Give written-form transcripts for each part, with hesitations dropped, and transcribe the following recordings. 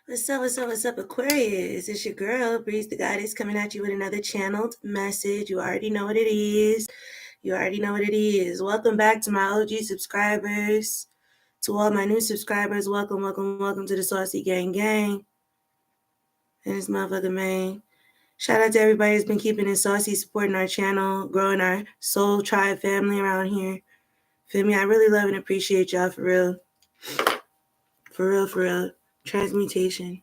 What's up, Aquarius? It's your girl, Breeze the Goddess, coming at you with another channeled message. You already know what it is. Welcome back to my OG subscribers. To all my new subscribers, welcome to the Saucy Gang Gang. And this motherfucker, man. Shout out to everybody who's been keeping it saucy, supporting our channel, growing our soul tribe family around here. Feel me? I really love and appreciate y'all, for real. For real. Transmutation.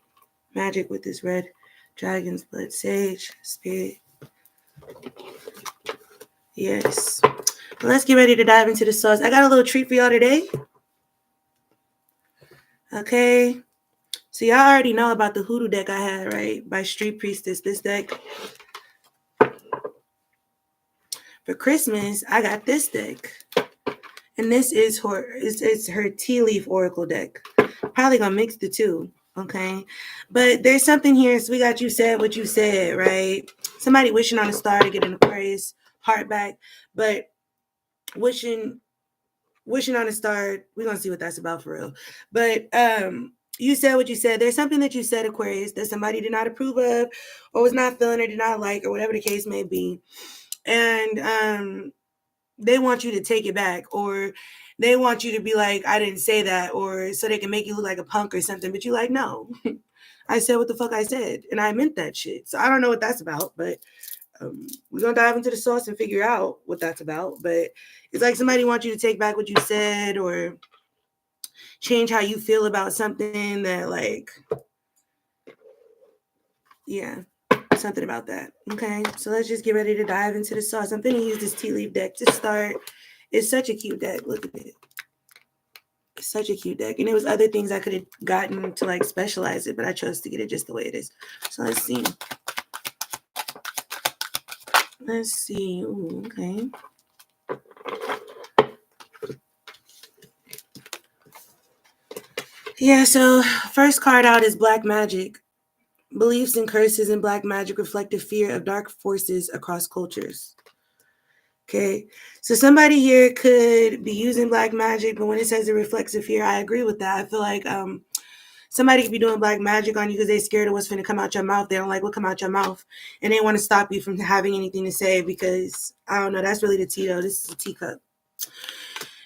Magic with this red dragon's blood, sage, spirit. Yes. Well, let's get ready to dive into the sauce. I got a little treat for y'all today. Okay. So y'all already know about the hoodoo deck I had, right? By Street Priestess. This deck. For Christmas, I got this deck. And this is her tea leaf oracle deck. Probably gonna mix the two. Okay, but there's something here. So we got You Said What You Said, right? Somebody wishing on a star to get an Aquarius heart back, but wishing on a star. We're gonna see what that's about for real. But you said what you said. There's something that you said, Aquarius, that somebody did not approve of, or was not feeling, or did not like, or whatever the case may be, and they want you to take it back, or they want you to be like, I didn't say that, or so they can make you look like a punk or something. But you're like, no, I said what the fuck I said, and I meant that shit. So I don't know what that's about, but we're going to dive into the sauce and figure out what that's about. But it's like somebody wants you to take back what you said, or change how you feel about something that, like, yeah, something about that. Okay, so let's just get ready to dive into the sauce. I'm going to use this tea leaf deck to start. It's such a cute deck. Look at it. It's such a cute deck. And there was other things I could have gotten to like specialize it, but I chose to get it just the way it is. So let's see. Ooh, okay. Yeah, so first card out is Black Magic. Beliefs and curses in black magic reflect a fear of dark forces across cultures. Okay, so somebody here could be using black magic, but when it says it reflects a fear, I agree with that. I feel like somebody could be doing black magic on you because they're scared of what's going to come out your mouth. They don't like what come out your mouth, and they want to stop you from having anything to say because, I don't know, that's really the tea, though. This is a teacup.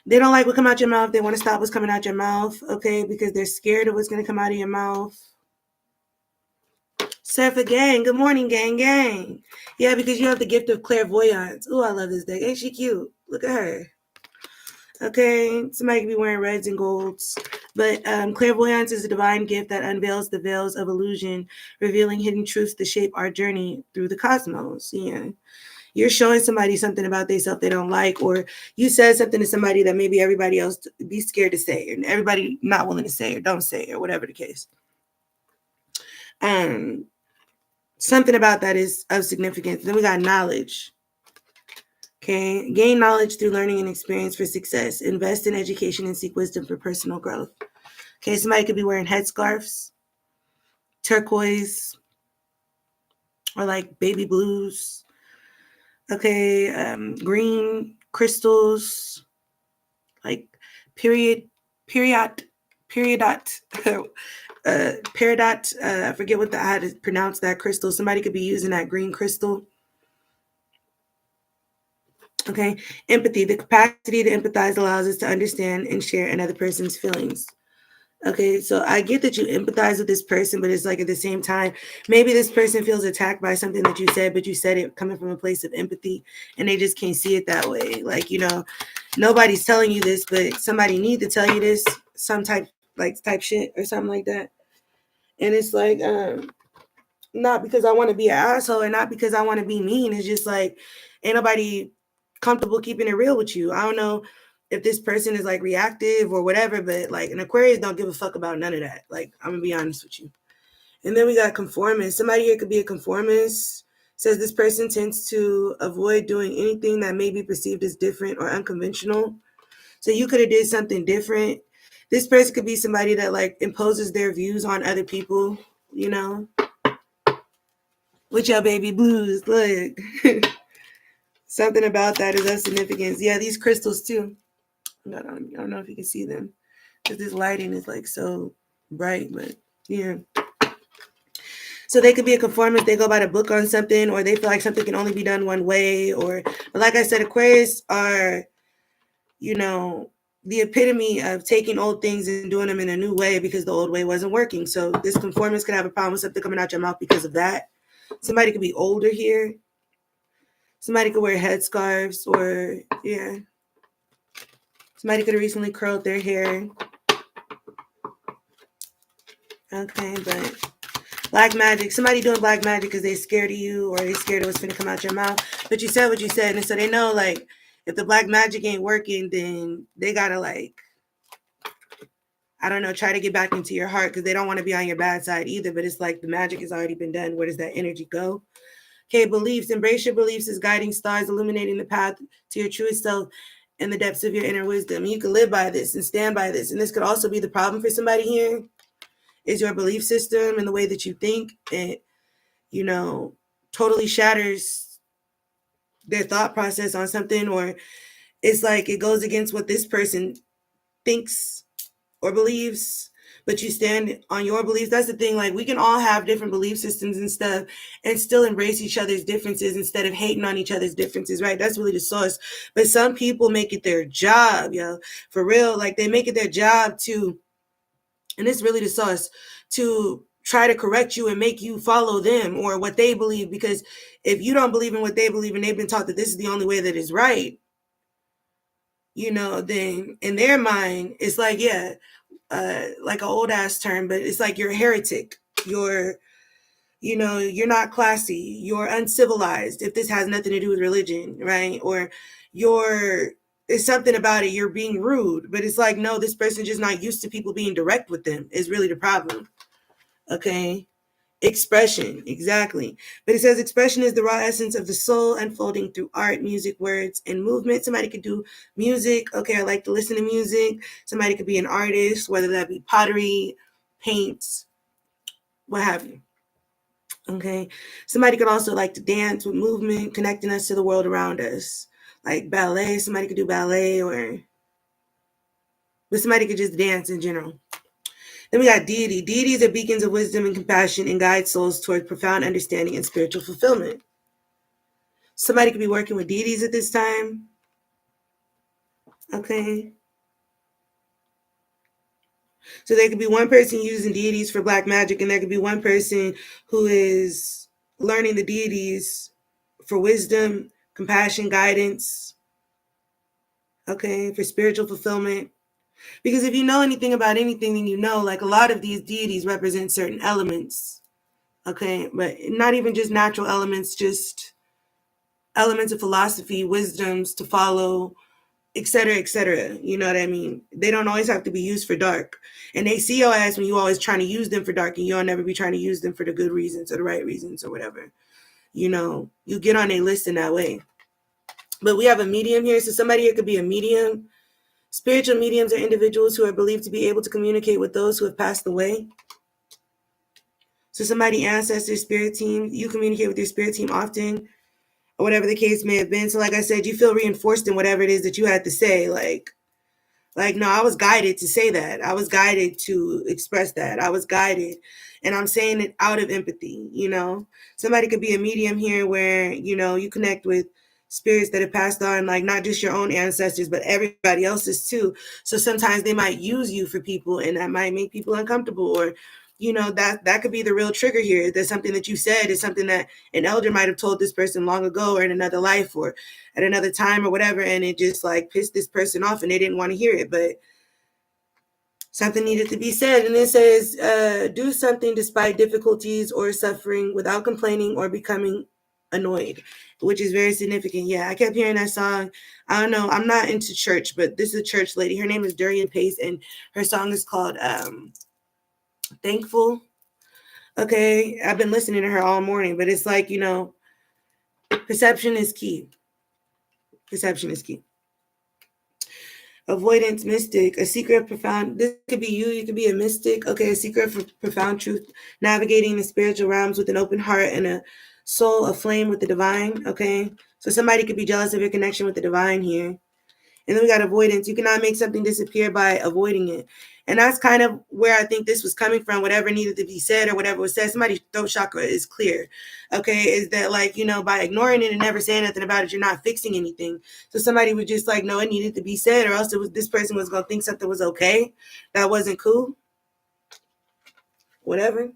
They don't like what come out your mouth. They want to stop what's coming out your mouth, okay, because they're scared of what's going to come out of your mouth. Surfer gang, good morning, gang. Yeah, because you have the gift of clairvoyance. Oh, I love this deck. Ain't she cute? Look at her. Okay, somebody could be wearing reds and golds. But clairvoyance is a divine gift that unveils the veils of illusion, revealing hidden truths to shape our journey through the cosmos. Yeah. You're showing somebody something about themselves they don't like, or you said something to somebody that maybe everybody else be scared to say, and everybody not willing to say, or don't say, or whatever the case. Something about that is of significance. Then we got knowledge. Okay, gain knowledge through learning and experience for success. Invest in education and seek wisdom for personal growth. Okay, somebody could be wearing headscarves, turquoise, or like baby blues. Okay, green crystals, like peridot. I forget how to pronounce that crystal. Somebody could be using that green crystal. Okay, empathy, the capacity to empathize allows us to understand and share another person's feelings. Okay, so I get that you empathize with this person, but it's like at the same time, maybe this person feels attacked by something that you said, but you said it coming from a place of empathy, and they just can't see it that way. Like, you know, nobody's telling you this, but somebody need to tell you this, some type shit or something like that. And it's like, not because I want to be an asshole or not because I want to be mean. It's just like, ain't nobody comfortable keeping it real with you. I don't know if this person is like reactive or whatever, but like an Aquarius don't give a fuck about none of that. Like, I'm gonna be honest with you. And then we got conformist. Somebody here could be a conformist. Says this person tends to avoid doing anything that may be perceived as different or unconventional. So you could have did something different. This person could be somebody that like imposes their views on other people, you know. With your baby blues, look. Something about that is of significance. Yeah, these crystals too. I don't know if you can see them because this lighting is like so bright, but yeah. So they could be a conformist. They go by the book on something, or they feel like something can only be done one way. Or, but like I said, Aquarius are, you know, the epitome of taking old things and doing them in a new way because the old way wasn't working. So this conformist could have a problem with something coming out your mouth because of that. Somebody could be older here. Somebody could wear headscarves, or yeah. Somebody could have recently curled their hair. Okay, but black magic. Somebody doing black magic because they're scared of you, or they're scared of what's going to come out your mouth. But you said what you said, and so they know, like, if the black magic ain't working, then they gotta, like, I don't know, try to get back into your heart, because they don't want to be on your bad side either. But it's like the magic has already been done. Where does that energy go? Okay, beliefs. Embrace your beliefs as guiding stars, illuminating the path to your truest self and the depths of your inner wisdom. You can live by this and stand by this. And this could also be the problem for somebody here, is your belief system and the way that you think. It, you know, totally shatters their thought process on something, or it's like it goes against what this person thinks or believes, but you stand on your beliefs. That's the thing. Like, we can all have different belief systems and stuff and still embrace each other's differences instead of hating on each other's differences, right? That's really the source. But some people make it their job, yo, for real. Like, they make it their job to, and it's really the source, to try to correct you and make you follow them or what they believe. Because if you don't believe in what they believe and they've been taught that this is the only way that is right, you know, then in their mind, it's like, yeah, like an old ass term, but it's like you're a heretic. You're, you know, you're not classy. You're uncivilized. If this has nothing to do with religion, right? Or you're, it's something about it. You're being rude, but it's like, no, this person's just not used to people being direct with them is really the problem. Okay. Expression, exactly. But it says expression is the raw essence of the soul unfolding through art, music, words, and movement. Somebody could do music. Okay, I like to listen to music. Somebody could be an artist, whether that be pottery, paints, what have you. Okay. Somebody could also like to dance with movement, connecting us to the world around us. Like ballet, somebody could do ballet, or but somebody could just dance in general. Then we got deity. Deities are beacons of wisdom and compassion and guide souls towards profound understanding and spiritual fulfillment. Somebody could be working with deities at this time. Okay. So there could be one person using deities for black magic, and there could be one person who is learning the deities for wisdom, compassion, guidance. Okay, for spiritual fulfillment. Because if you know anything about anything, then you know, like, a lot of these deities represent certain elements. Okay, but not even just natural elements, just elements of philosophy, wisdoms to follow, etc., etc. You know what I mean? They don't always have to be used for dark. And they see your ass when you always trying to use them for dark, and you'll never be trying to use them for the good reasons or the right reasons or whatever. You know, you get on a list in that way. But we have a medium here. So somebody here could be a medium. Spiritual mediums are individuals who are believed to be able to communicate with those who have passed away. So somebody, ancestor, spirit team, you communicate with your spirit team often, or whatever the case may have been. So like I said, you feel reinforced in whatever it is that you had to say. Like, no, I was guided to say that. I was guided to express that. I was guided. And I'm saying it out of empathy, you know. Somebody could be a medium here where, you know, you connect with spirits that have passed on, like not just your own ancestors, but everybody else's too. So sometimes they might use you for people, and that might make people uncomfortable, or, you know, that could be the real trigger here. There's something that you said is something that an elder might have told this person long ago, or in another life, or at another time, or whatever, and it just like pissed this person off and they didn't want to hear it, but something needed to be said. And it says, do something despite difficulties or suffering without complaining or becoming annoyed, which is very significant. Yeah, I kept hearing that song. I don't know, I'm not into church, but this is a church lady. Her name is Durian Pace, and her song is called Thankful. Okay, I've been listening to her all morning, but it's like, you know, perception is key. Perception is key. Avoidance, mystic, a secret of profound, this could be you could be a mystic. Okay, a secret of profound truth, navigating the spiritual realms with an open heart and a soul aflame with the divine. Okay, so somebody could be jealous of your connection with the divine here. And then we got avoidance. You cannot make something disappear by avoiding it. And that's kind of where I think this was coming from. Whatever needed to be said or whatever was said, somebody's throat chakra is clear. Okay, is that like, by ignoring it and never saying nothing about it, you're not fixing anything. So somebody was just like, no, it needed to be said, or else this person was going to think something was okay. That wasn't cool. Whatever.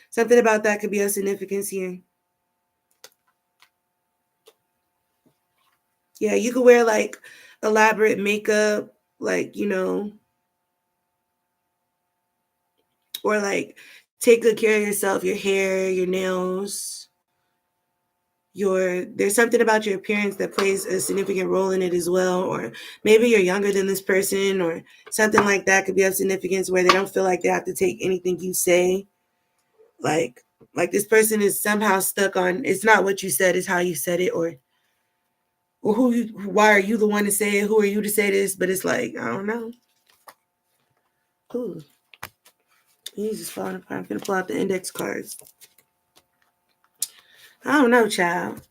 Something about that could be of significance here. Yeah, you could wear like elaborate makeup, like, or like take good care of yourself, your hair, your nails, there's something about your appearance that plays a significant role in it as well. Or maybe you're younger than this person, or something like that could be of significance where they don't feel like they have to take anything you say. Like this person is somehow stuck on, it's not what you said, it's how you said it, or why are you the one to say it? Who are you to say this? But it's like, I don't know. Ooh. He's just falling apart. I'm going to pull out the index cards. I don't know, child.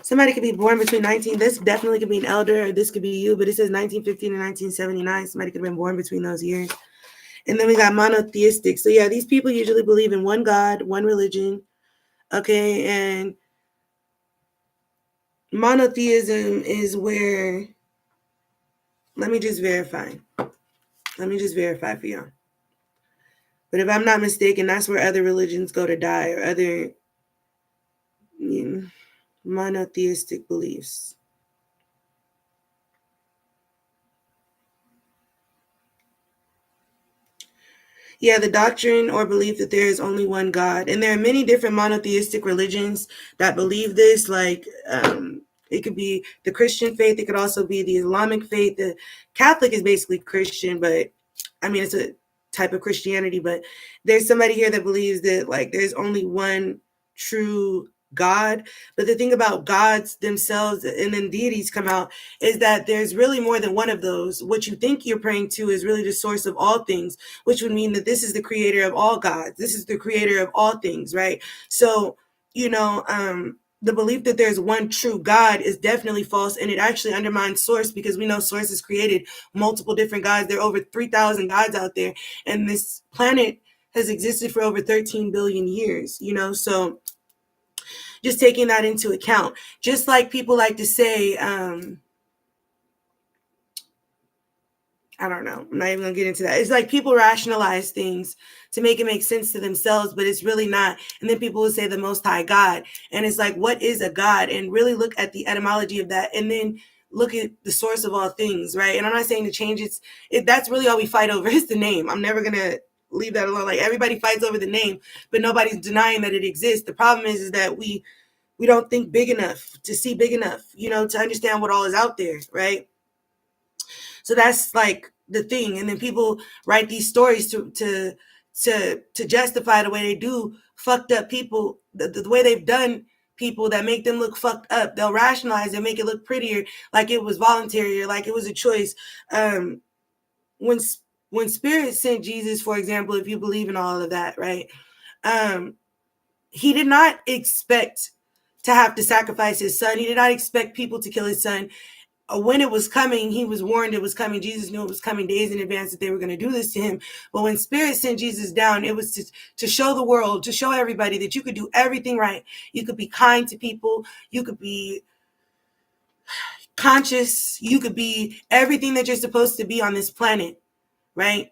Somebody could be born between this definitely could be an elder, or this could be you, but it says 1915 and 1979. Somebody could have been born between those years. And then we got monotheistic. So yeah, these people usually believe in one God, one religion. Okay, and monotheism is where, let me just verify for y'all. But if I'm not mistaken, that's where other religions go to die, or other monotheistic beliefs. Yeah, the doctrine or belief that there is only one God. And there are many different monotheistic religions that believe this. Like, it could be the Christian faith. It could also be the Islamic faith. The Catholic is basically Christian, but I mean, it's a type of Christianity. But there's somebody here that believes that like there's only one true God. But the thing about gods themselves, and then deities come out, is that there's really more than one of those. What you think you're praying to is really the source of all things, which would mean that this is the creator of all gods. This is the creator of all things, right? So, the belief that there's one true God is definitely false, and it actually undermines source, because we know source has created multiple different gods. There are over 3,000 gods out there, and this planet has existed for over 13 billion years, so just taking that into account. Just like people like to say, I don't know. I'm not even going to get into that. It's like people rationalize things to make it make sense to themselves, but it's really not. And then people will say the Most High God. And it's like, what is a God? And really look at the etymology of that. And then look at the source of all things, right? And I'm not saying to change it. That's really all we fight over is the name. I'm never going to leave that alone. Like, everybody fights over the name, but nobody's denying that it exists. The problem is that we don't think big enough to see big enough, to understand what all is out there, right? So that's like the thing. And then people write these stories to justify the way they do fucked up people, the way they've done people that make them look fucked up. They'll rationalize and make it look prettier, like it was voluntary or like it was a choice. When Spirit sent Jesus, for example, if you believe in all of that, right? He did not expect to have to sacrifice his son. He did not expect people to kill his son. When it was coming, he was warned it was coming. Jesus knew it was coming days in advance that they were going to do this to him. But when Spirit sent Jesus down, it was to show the world, to show everybody that you could do everything right. You could be kind to people. You could be conscious. You could be everything that you're supposed to be on this planet, right?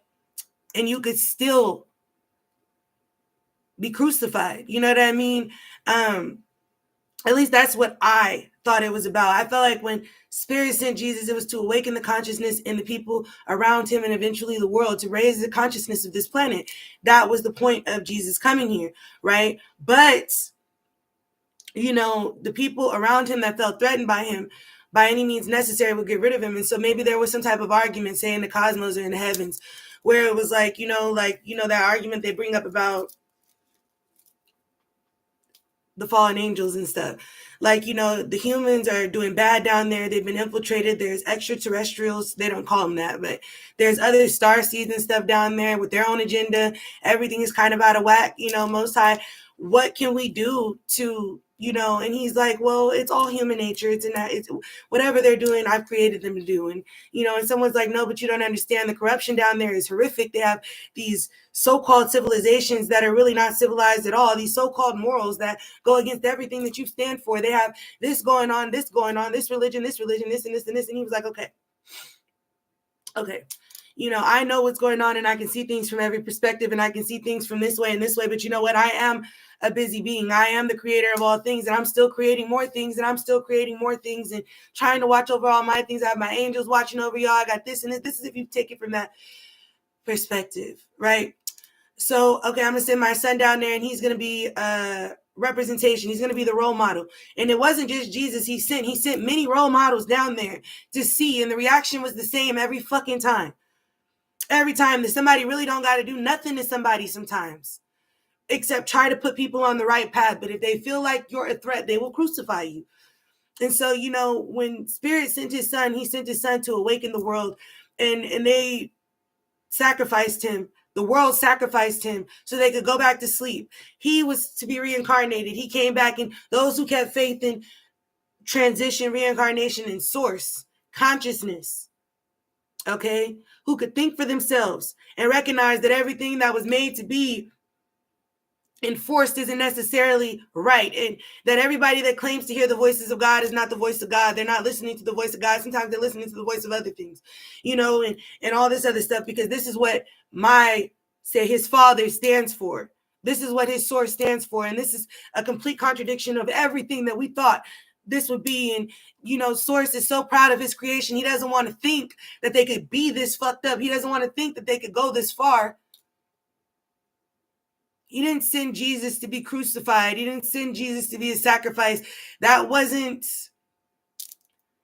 And you could still be crucified. You know what I mean? At least that's what I thought it was about. I felt like when Spirit sent Jesus, it was to awaken the consciousness in the people around him and eventually the world, to raise the consciousness of this planet. That was the point of Jesus coming here, right? But, the people around him that felt threatened by him, by any means necessary, would get rid of him. And so maybe there was some type of argument saying the cosmos are in the heavens, where it was like, that argument they bring up about the fallen angels and stuff. Like, the humans are doing bad down there. They've been infiltrated. There's extraterrestrials. They don't call them that, but there's other star seeds and stuff down there with their own agenda. Everything is kind of out of whack. Most High, what can we do to and he's like, well, it's all human nature. It's whatever they're doing, I've created them to do. And, and someone's like, no, but you don't understand. The corruption down there is horrific. They have these so-called civilizations that are really not civilized at all. These so-called morals that go against everything that you stand for. They have this going on, this religion, this and this and this and this. And he was like, okay. I know what's going on, and I can see things from every perspective, and I can see things from this way and this way. But you know what? I am a busy being. I am the creator of all things, and I'm still creating more things, and I'm still creating more things and trying to watch over all my things. I have my angels watching over y'all. I got this and this. This is if you take it from that perspective, right? So, okay, I'm going to send my son down there, and he's going to be representation. He's going to be the role model. And it wasn't just Jesus he sent many role models down there to see, and the reaction was the same every fucking time. Every time that somebody really don't got to do nothing to somebody sometimes, except try to put people on the right path. But if they feel like you're a threat, they will crucify you. And so, when Spirit sent his son, he sent his son to awaken the world, and they sacrificed him. The world sacrificed him so they could go back to sleep. He was to be reincarnated. He came back, and those who kept faith in transition, reincarnation, and source consciousness, okay, who could think for themselves and recognize that everything that was made to be enforced isn't necessarily right, and that everybody that claims to hear the voices of God is not the voice of God. They're not listening to the voice of God. Sometimes they're listening to the voice of other things, and all this other stuff, because this is what his father stands for. This is what his source stands for, and this is a complete contradiction of everything that we thought this would be. And Source is so proud of his creation. He doesn't want to think that they could be this fucked up. He doesn't want to think that they could go this far. He didn't send Jesus to be crucified. He didn't send Jesus to be a sacrifice. That wasn't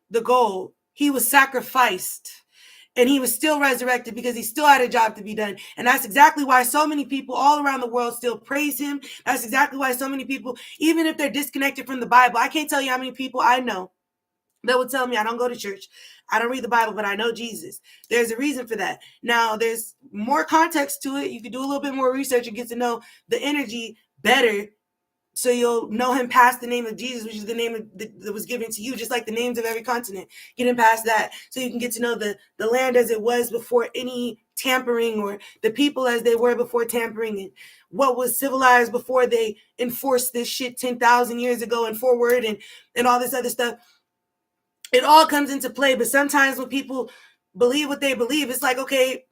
the goal. He was sacrificed, and he was still resurrected because he still had a job to be done. And that's exactly why so many people all around the world still praise him. That's exactly why so many people, even if they're disconnected from the Bible, I can't tell you how many people I know that would tell me, I don't go to church, I don't read the Bible, but I know Jesus. There's a reason for that. Now, there's more context to it. You can do a little bit more research and get to know the energy better, so you'll know him past the name of Jesus, which is the name that was given to you, just like the names of every continent. Get him past that, so you can get to know the land as it was before any tampering, or the people as they were before tampering, and what was civilized before they enforced this shit 10,000 years ago and forward, and all this other stuff. It all comes into play. But sometimes when people believe what they believe, it's like, okay,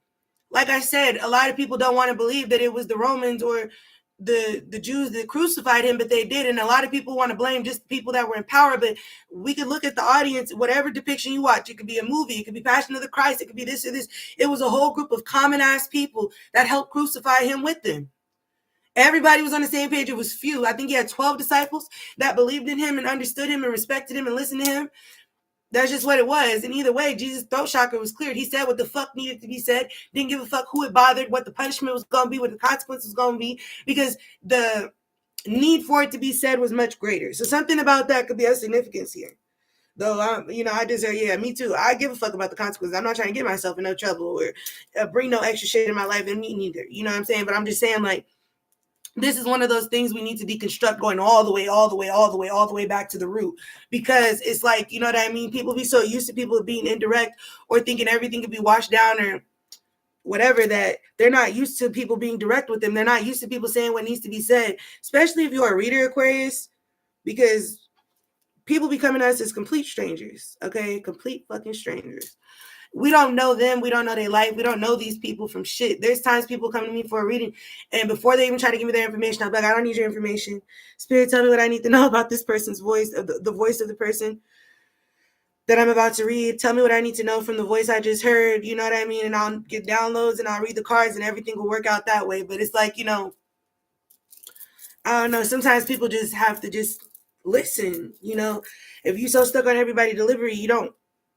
like I said, a lot of people don't want to believe that it was the Romans or the Jews that crucified him, but they did. And a lot of people want to blame just people that were in power. But we could look at the audience, whatever depiction you watch. It could be a movie, it could be Passion of the Christ, it could be this or this. It was a whole group of common ass people that helped crucify him with them. Everybody was on the same page. It was few. I think he had 12 disciples that believed in him and understood him and respected him and listened to him. That's just what it was. And either way, Jesus' throat chakra was cleared. He said what the fuck needed to be said. Didn't give a fuck who it bothered, what the punishment was going to be, what the consequence was going to be, because the need for it to be said was much greater. So something about that could be of significance here. Though, I just say, yeah, me too. I give a fuck about the consequences. I'm not trying to get myself in no trouble or bring no extra shit in my life, and me neither. You know what I'm saying? But I'm just saying, like, this is one of those things we need to deconstruct, going all the way back to the root, because it's like, you know what I mean? People be so used to people being indirect or thinking everything could be washed down or whatever, that they're not used to people being direct with them. They're not used to people saying what needs to be said, especially if you're a reader, Aquarius, because people be coming to us as complete strangers, okay? Complete fucking strangers. We don't know them. We don't know their life. We don't know these people from shit. There's times people come to me for a reading, and before they even try to give me their information, I'm like, I don't need your information. Spirit, tell me what I need to know about this person's voice, the voice of the person that I'm about to read. Tell me what I need to know from the voice I just heard. You know what I mean? And I'll get downloads and I'll read the cards, and everything will work out that way. But it's like, I don't know. Sometimes people just have to just listen. If you're so stuck on everybody delivery,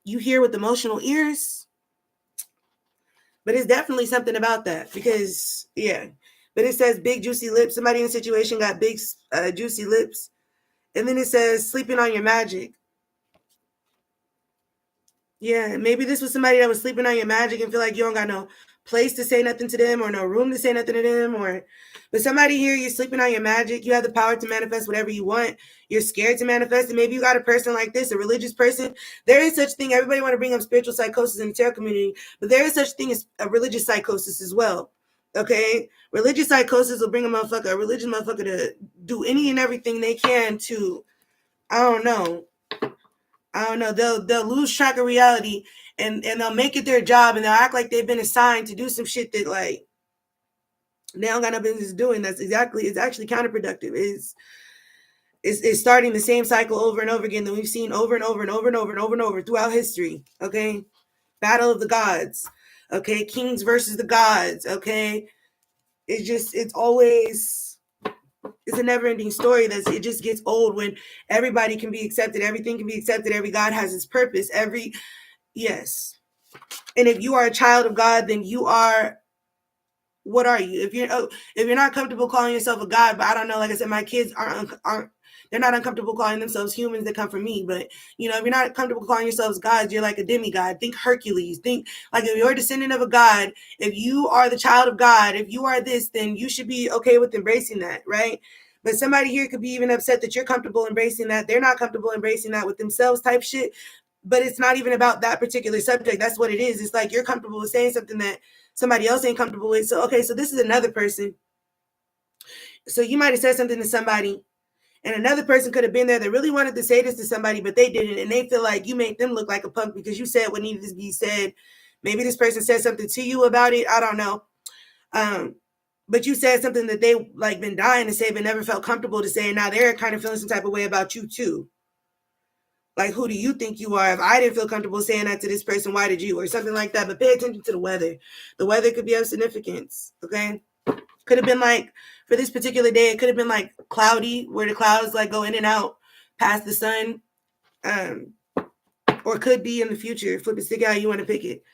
you hear with emotional ears. But it's definitely something about that, because, yeah. But it says big, juicy lips. Somebody in a situation got big, juicy lips. And then it says sleeping on your magic. Yeah, maybe this was somebody that was sleeping on your magic and feel like you don't got no place to say nothing to them or no room to say nothing to them. But somebody here, you're sleeping on your magic. You have the power to manifest whatever you want. You're scared to manifest it. Maybe you got a person like this, a religious person. There is such thing. Everybody want to bring up spiritual psychosis in the tarot community, but there is such thing as a religious psychosis as well. Okay, religious psychosis will bring a religious motherfucker, to do any and everything they can to, I don't know. They'll lose track of reality, and they'll make it their job, and they'll act like they've been assigned to do some shit that like they don't got no business doing. It's actually counterproductive. It's starting the same cycle over and over again that we've seen over and over and over and over and over and over throughout history. Okay, battle of the gods. Okay, kings versus the gods. Okay, it's always, it's a never-ending story. It just gets old when everybody can be accepted, everything can be accepted, every God has its purpose. Yes. And if you are a child of God, then you are, what are you? If you're not comfortable calling yourself a God, but I don't know, like I said, my kids aren't they're not uncomfortable calling themselves humans that come from me. But if you're not comfortable calling yourselves gods, you're like a demigod. Think Hercules. Think like if you're a descendant of a god, if you are the child of God, if you are this, then you should be okay with embracing that, right? But somebody here could be even upset that you're comfortable embracing that. They're not comfortable embracing that with themselves type shit. But it's not even about that particular subject. That's what it is. It's like you're comfortable with saying something that somebody else ain't comfortable with. So, okay, so this is another person. So you might have said something to somebody, and another person could have been there that really wanted to say this to somebody, but they didn't. And they feel like you made them look like a punk because you said what needed to be said. Maybe this person said something to you about it. I don't know. But you said something that they like been dying to say, but never felt comfortable to say. And now they're kind of feeling some type of way about you too. Like, who do you think you are? If I didn't feel comfortable saying that to this person, why did you? Or something like that. But pay attention to the weather. The weather could be of significance. Okay. Could have been like, for this particular day, it could have been like cloudy, where the clouds like go in and out past the sun. Or could be in the future. Flip it, stick out, you want to pick it.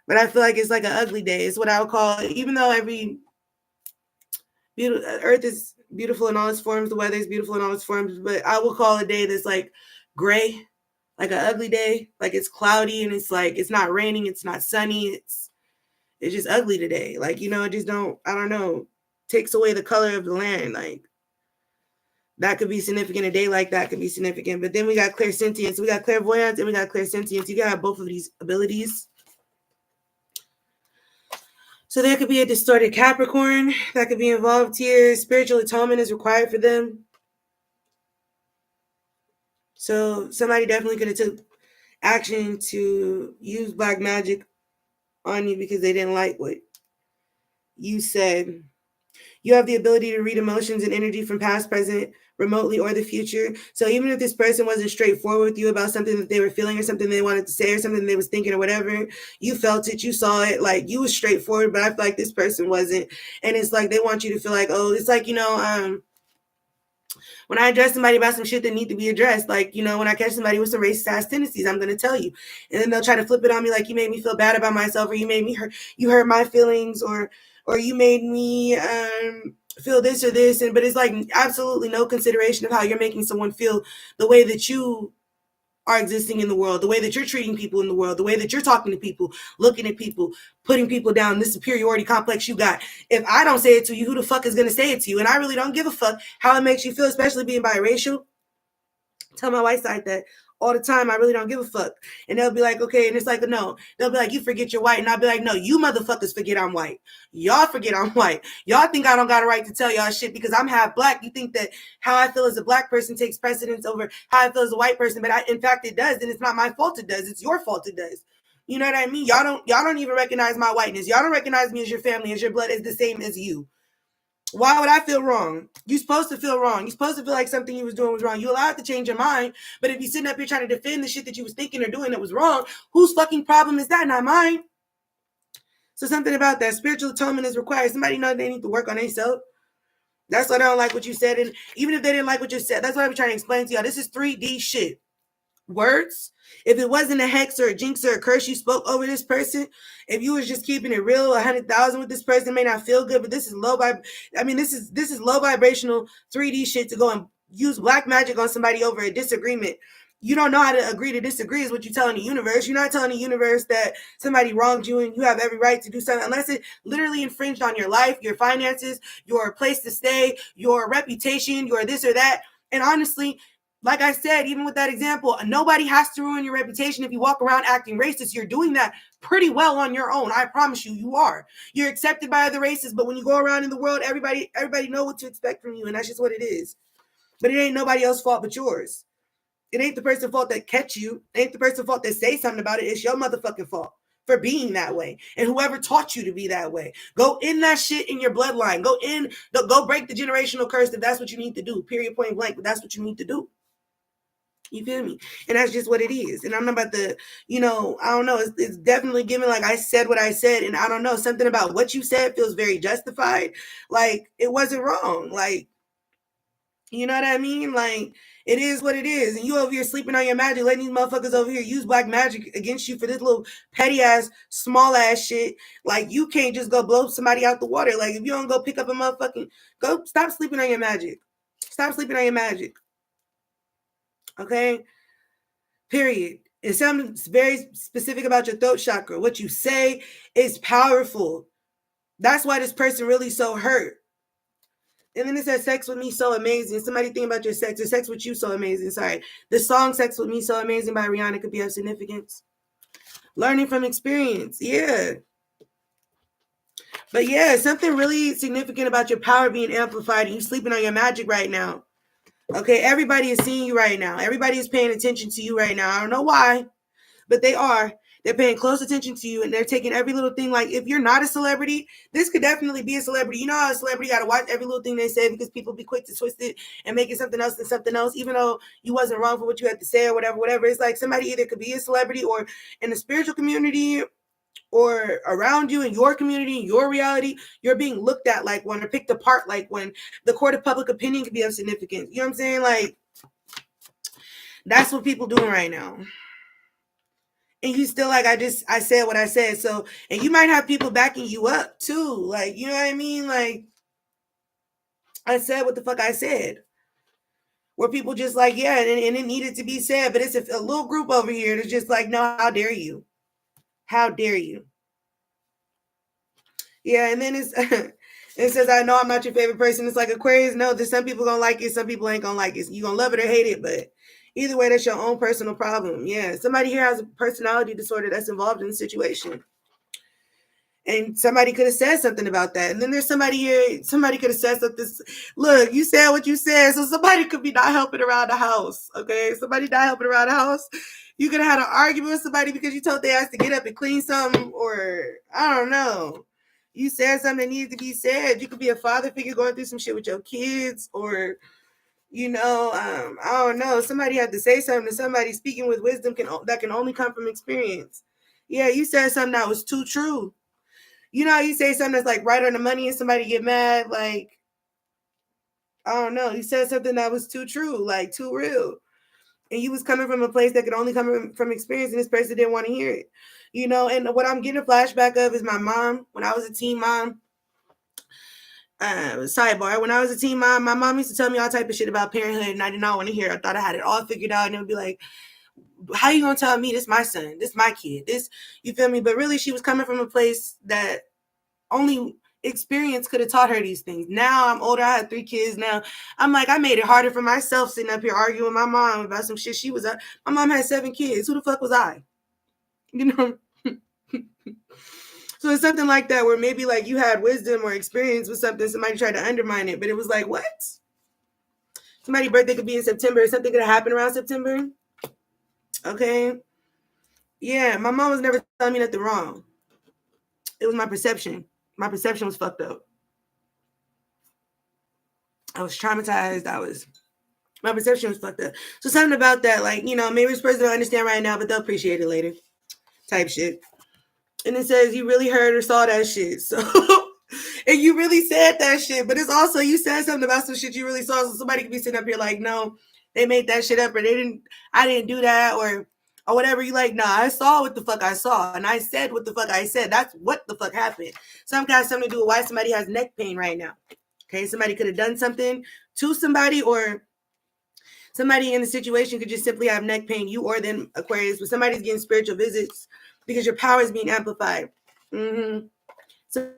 But I feel like it's like an ugly day. It's what I would call, even though Earth is beautiful in all its forms, the weather is beautiful in all its forms, but I will call a day that's like gray, like an ugly day. Like it's cloudy and it's like, it's not raining, it's not sunny, it's just ugly today. Like, it just I don't know, takes away the color of the land. Like, that could be significant. A day like that could be significant. But then we got clairsentience, we got clairvoyance, and we got clairsentience. You gotta have both of these abilities. So there could be a distorted Capricorn that could be involved here. Spiritual atonement is required for them. So somebody definitely could have took action to use black magic on you because they didn't like what you said. You have the ability to read emotions and energy from past, present, remotely, or the future. So even if this person wasn't straightforward with you about something that they were feeling or something they wanted to say or something they was thinking or whatever, you felt it, you saw it, like you was straightforward, but I feel like this person wasn't. And it's like they want you to feel like, oh, it's like, when I address somebody about some shit that need to be addressed, like, when I catch somebody with some racist ass tendencies, I'm going to tell you. And then they'll try to flip it on me like, you made me feel bad about myself, or you made me you hurt my feelings, or you made me feel this or this. But it's like absolutely no consideration of how you're making someone feel, the way that you are existing in the world, the way that you're treating people in the world, the way that you're talking to people, looking at people, putting people down, this superiority complex you got. If I don't say it to you, who the fuck is going to say it to you? And I really don't give a fuck how it makes you feel, especially being biracial. Tell my white side that all the time. I really don't give a fuck. And they'll be like, okay. And it's like, no. They'll be like, you forget you're white. And I'll be like, no, you motherfuckers forget I'm white. Y'all forget I'm white. Y'all think I don't got a right to tell y'all shit because I'm half black. You think that how I feel as a black person takes precedence over how I feel as a white person. But in fact, it does. And it's not my fault it does. It's your fault it does. You know what I mean? Y'all don't even recognize my whiteness. Y'all don't recognize me as your family, as your blood is the same as you. Why would I feel wrong? You're supposed to feel wrong. You're supposed to feel like something you was doing was wrong. You're allowed to change your mind. But if you're sitting up here trying to defend the shit that you was thinking or doing that was wrong, whose fucking problem is that? Not mine. So something about that. Spiritual atonement is required. Somebody know they need to work on themselves. That's why I don't like what you said. And even if they didn't like what you said, that's what I'm trying to explain to y'all. This is 3D shit. Words. If it wasn't a hex or a jinx or a curse you spoke over this person, if you was just keeping it real, 100,000 with this person, may not feel good, but this is this is low vibrational 3D shit to go and use black magic on somebody over a disagreement You don't know how to agree to disagree is what you're telling the universe. You're not telling the universe that somebody wronged you and you have every right to do something unless it literally infringed on your life, your finances, your place to stay, your reputation, your this or that. And honestly, like I said, even with that example, nobody has to ruin your reputation if you walk around acting racist. You're doing that pretty well on your own. I promise you, you are. You're accepted by other races, but when you go around in the world, everybody know what to expect from you, and that's just what it is. But it ain't nobody else's fault but yours. It ain't the person's fault that catch you. It ain't the person's fault that say something about it. It's your motherfucking fault for being that way. And whoever taught you to be that way. Go in that shit in your bloodline. Go break the generational curse if that's what you need to do. Period, point blank. But that's what you need to do. You feel me? And that's just what it is. And I'm not about to, I don't know. It's definitely given like I said what I said. And I don't know. Something about what you said feels very justified. Like it wasn't wrong. Like, you know what I mean? Like, it is what it is. And you over here sleeping on your magic, letting these motherfuckers over here use black magic against you for this little petty ass, small ass shit. Like, you can't just go blow somebody out the water. Like, if you don't go pick up a motherfucking, go stop sleeping on your magic. Stop sleeping on your magic. Okay? Period. And something very specific about your throat chakra. What you say is powerful. That's why this person really so hurt. And then it says sex with me so amazing. Somebody think about your sex. Or sex with you so amazing. Sorry. The song Sex with Me So Amazing by Rihanna could be of significance. Learning from experience. Yeah. But yeah, something really significant about your power being amplified and you sleeping on your magic right now. Okay, everybody is seeing you right now. Everybody is paying attention to you right now. I don't know why, but they are. They're paying close attention to you and they're taking every little thing. Like if you're not a celebrity, this could definitely be a celebrity. You know how a celebrity got to watch every little thing they say because people be quick to twist it and make it something else than something else, even though you wasn't wrong for what you had to say or whatever. It's like somebody either could be a celebrity or in the spiritual community or around you in your community, in your reality, you're being looked at like one or picked apart like one. The court of public opinion could be of significance. You know what I'm saying? Like, that's what people doing right now. And you still like, I said what I said. So, and you might have people backing you up too. Like, you know what I mean? Like, I said what the fuck I said. Where people just like, yeah, and it needed to be said. But it's a little group over here that's just like, no, how dare you? How dare you? Yeah, and then it says, I know I'm not your favorite person. It's like Aquarius. No, there's some people gonna like it, some people ain't gonna like it. You gonna love it or hate it, but either way, that's your own personal problem. Yeah, somebody here has a personality disorder that's involved in the situation. And somebody could have said something about that. And then there's somebody here, somebody could have said something. Look, you said what you said. So somebody could be not helping around the house. Okay. Somebody not helping around the house. You could have had an argument with somebody because you told their ass to get up and clean something, or I don't know. You said something that needed to be said. You could be a father figure going through some shit with your kids, or I don't know. Somebody had to say something to somebody. Speaking with wisdom that can only come from experience. Yeah, you said something that was too true. You know how you say something that's like right on the money and somebody get mad? Like, I don't know. You said something that was too true, like too real. And you was coming from a place that could only come from experience, and this person didn't want to hear it. And what I'm getting a flashback of is my mom. When I was a teen mom, sidebar, when I was a teen mom, my mom used to tell me all type of shit about parenthood, and I did not want to hear it. I thought I had it all figured out, and it would be like, how you gonna tell me this my son, this my kid, this, you feel me? But really, she was coming from a place that only experience could have taught her these things. Now I'm older. I have 3 kids now. I'm like, I made it harder for myself sitting up here arguing with my mom about some shit she was at. My mom had 7 kids. Who the fuck was I? So it's something like that where maybe like you had wisdom or experience with something, somebody tried to undermine it, but it was like, what? Somebody's birthday could be in September. Something could happen around September. Okay. Yeah, my mom was never telling me nothing wrong. It was my perception. My perception was fucked up. I was traumatized. My perception was fucked up. So something about that, like, maybe this person don't understand right now, but they'll appreciate it later. Type shit. And it says you really heard or saw that shit. So, and you really said that shit, but it's also, you said something about some shit you really saw. So somebody could be sitting up here like, no, they made that shit up, or I didn't do that, or whatever. You like, nah, I saw what the fuck I saw, and I said what the fuck I said. That's what the fuck happened. Some kind of something to do with why somebody has neck pain right now. Okay, somebody could have done something to somebody, or Somebody in the situation could just simply have neck pain, you or them, Aquarius, but somebody's getting spiritual visits because your power is being amplified. Somebody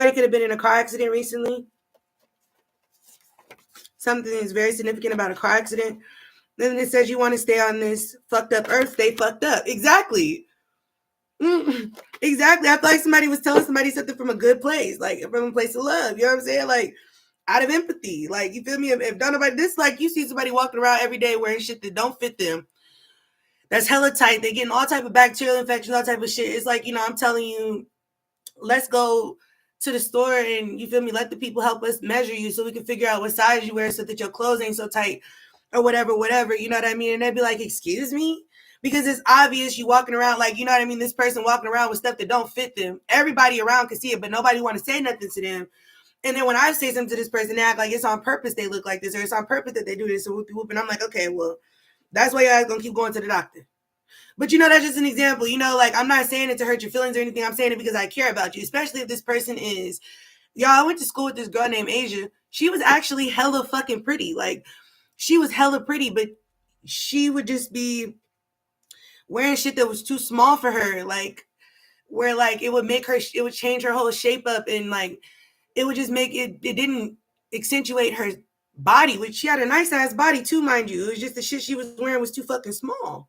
could have been in a car accident recently. Something is very significant about a car accident. Then it says you want to stay on this fucked up earth, stay fucked up. Exactly. Exactly. I feel like somebody was telling somebody something from a good place, like from a place of love. You know what I'm saying? Like out of empathy. Like, you feel me? If don't nobody, this, like, you see somebody walking around every day wearing shit that don't fit them, that's hella tight. They getting all type of bacterial infections, all type of shit. It's like, I'm telling you, let's go to the store and, you feel me, let the people help us measure you so we can figure out what size you wear so that your clothes ain't so tight or whatever, you know what I mean? And they'd be like, excuse me? Because it's obvious you walking around, like, you know what I mean? This person walking around with stuff that don't fit them. Everybody around can see it, but nobody want to say nothing to them. And then when I say something to this person, they act like it's on purpose they look like this, or it's on purpose that they do this, and whoop. And I'm like, okay, well, that's why y'all gonna keep going to the doctor. But, that's just an example. Like, I'm not saying it to hurt your feelings or anything. I'm saying it because I care about you, especially if this person is, I went to school with this girl named Asia. She was actually hella fucking pretty. Like, she was hella pretty, but she would just be wearing shit that was too small for her. Like, where, like, it would change her whole shape up, and, like, it would just make it didn't accentuate her body, which she had a nice ass body too, mind you. It was just the shit she was wearing was too fucking small.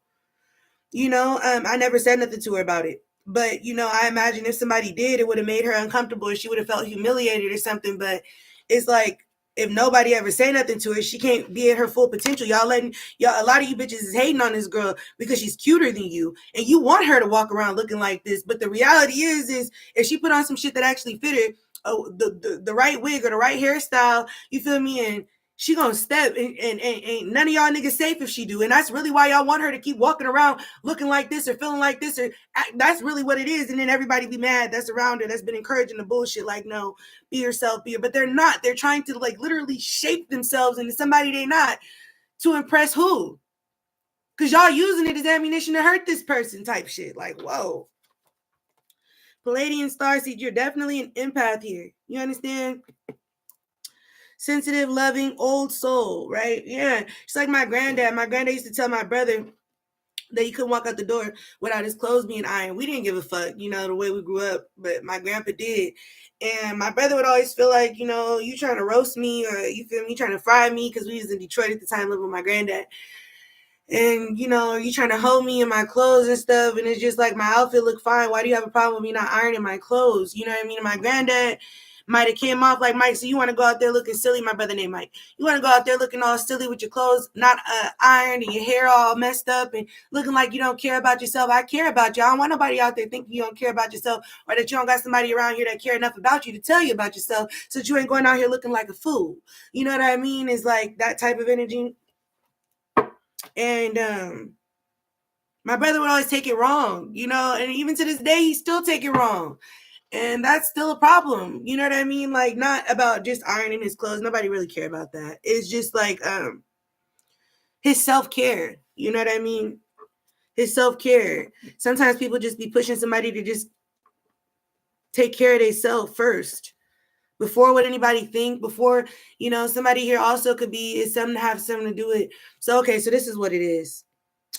I never said nothing to her about it. But, I imagine if somebody did, it would have made her uncomfortable, or she would have felt humiliated or something. But it's like, if nobody ever say nothing to her, she can't be at her full potential. A lot of you bitches is hating on this girl because she's cuter than you, and you want her to walk around looking like this. But the reality is if she put on some shit that actually fit her, the right wig or the right hairstyle, you feel me, and she gonna step, and ain't none of y'all niggas safe if she do. And that's really why y'all want her to keep walking around looking like this or feeling like this, or that's really what it is. And then everybody be mad that's around her, that's been encouraging the bullshit, like, no, be yourself, but they're not. They're trying to, like, literally shape themselves into somebody they not, to impress who? Because y'all using it as ammunition to hurt this person type shit. Like, whoa. Palladian starseed, you're definitely an empath here. You understand? Sensitive, loving, old soul, right? Yeah. It's like my granddad. My granddad used to tell my brother that he couldn't walk out the door without his clothes being ironed. We didn't give a fuck, the way we grew up, but my grandpa did. And my brother would always feel like, you trying to roast me, or you feel me, trying to fry me, because we was in Detroit at the time living with my granddad. And, you trying to hold me in my clothes and stuff. And it's just like, my outfit look fine. Why do you have a problem with me not ironing my clothes? You know what I mean? And my granddad might have came off like, Mike, so you want to go out there looking silly? My brother named Mike. You want to go out there looking all silly with your clothes not ironed, and your hair all messed up, and looking like you don't care about yourself? I care about you. I don't want nobody out there thinking you don't care about yourself, or that you don't got somebody around here that care enough about you to tell you about yourself, so that you ain't going out here looking like a fool. You know what I mean? It's like that type of energy. And my brother would always take it wrong, and even to this day, he still take it wrong. And that's still a problem. You know what I mean? Like, not about just ironing his clothes. Nobody really care about that. It's just like his self-care. You know what I mean? His self-care. Sometimes people just be pushing somebody to just take care of themselves first, before what anybody think, before, somebody here also could be, is something to have something to do with. So, okay, so this is what it is.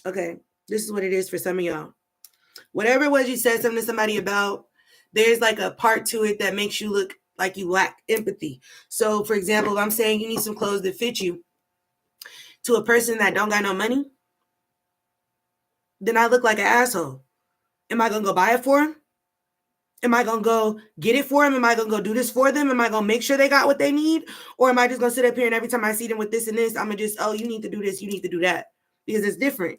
Okay, this is what it is for some of y'all. Whatever it was you said something to somebody about, there's like a part to it that makes you look like you lack empathy. So, for example, if I'm saying you need some clothes that fit you to a person that don't got no money, then I look like an asshole. Am I going to go buy it for him? Am I going to go get it for him? Am I going to go do this for them? Am I going to make sure they got what they need? Or am I just going to sit up here and every time I see them with this and this, I'm going to just, oh, you need to do this, you need to do that, because it's different.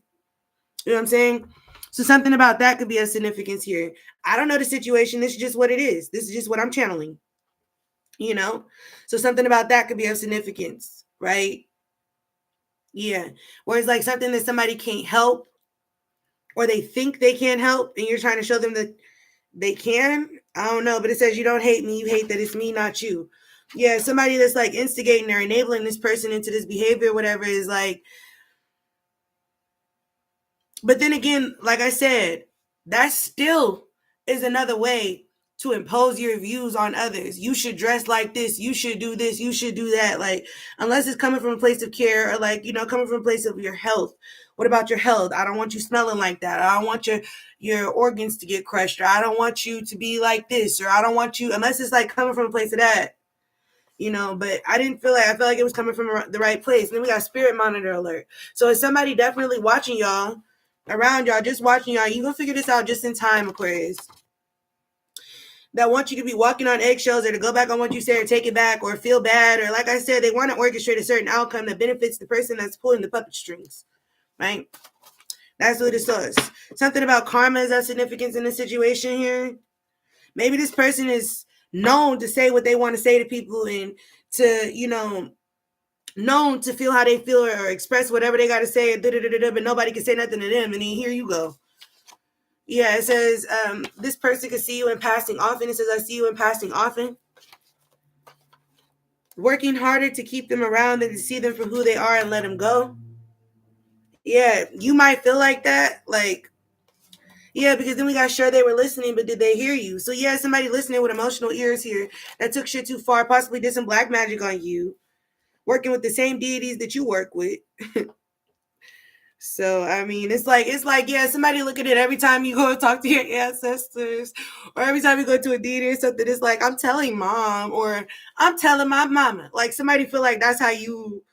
You know what I'm saying? So something about that could be of significance here. I don't know the situation. This is just what it is. This is just what I'm channeling. So something about that could be of significance, right? Yeah. Or it's like something that somebody can't help, or they think they can't help, and you're trying to show them that they can. I don't know, but it says you don't hate me. You hate that it's me, not you. Yeah, somebody that's like instigating or enabling this person into this behavior, whatever, is like. But then again, like I said, that still is another way to impose your views on others. You should dress like this. You should do this. You should do that. Like, unless it's coming from a place of care or like, coming from a place of your health. What about your health? I don't want you smelling like that. I don't want your organs to get crushed, or I don't want you to be like this, or I don't want you, unless it's like coming from a place of that. But I feel like it was coming from the right place. And then we got spirit monitor alert. So it's somebody definitely watching y'all, around y'all, just watching y'all. You gonna figure this out just in time, Aquarius. That want you to be walking on eggshells, or to go back on what you said, or take it back, or feel bad, or like I said, they want to orchestrate a certain outcome that benefits the person that's pulling the puppet strings, right? That's what it says. Something about karma is of significance in this situation here. Maybe this person is known to say what they want to say to people, and to, known to feel how they feel, or express whatever they got to say, but nobody can say nothing to them. And then here you go. Yeah, it says this person can see you in passing often. It says, I see you in passing often. Working harder to keep them around than to see them for who they are and let them go. Yeah, you might feel like that. Like, yeah, because then we got sure they were listening, but did they hear you? So yeah, somebody listening with emotional ears here that took shit too far, possibly did some black magic on you, working with the same deities that you work with. So, I mean, it's like, yeah, somebody look at it every time you go and talk to your ancestors, or every time you go to a deity or something, it's like, I'm telling mom, or I'm telling my mama. Like, somebody feel like that's how you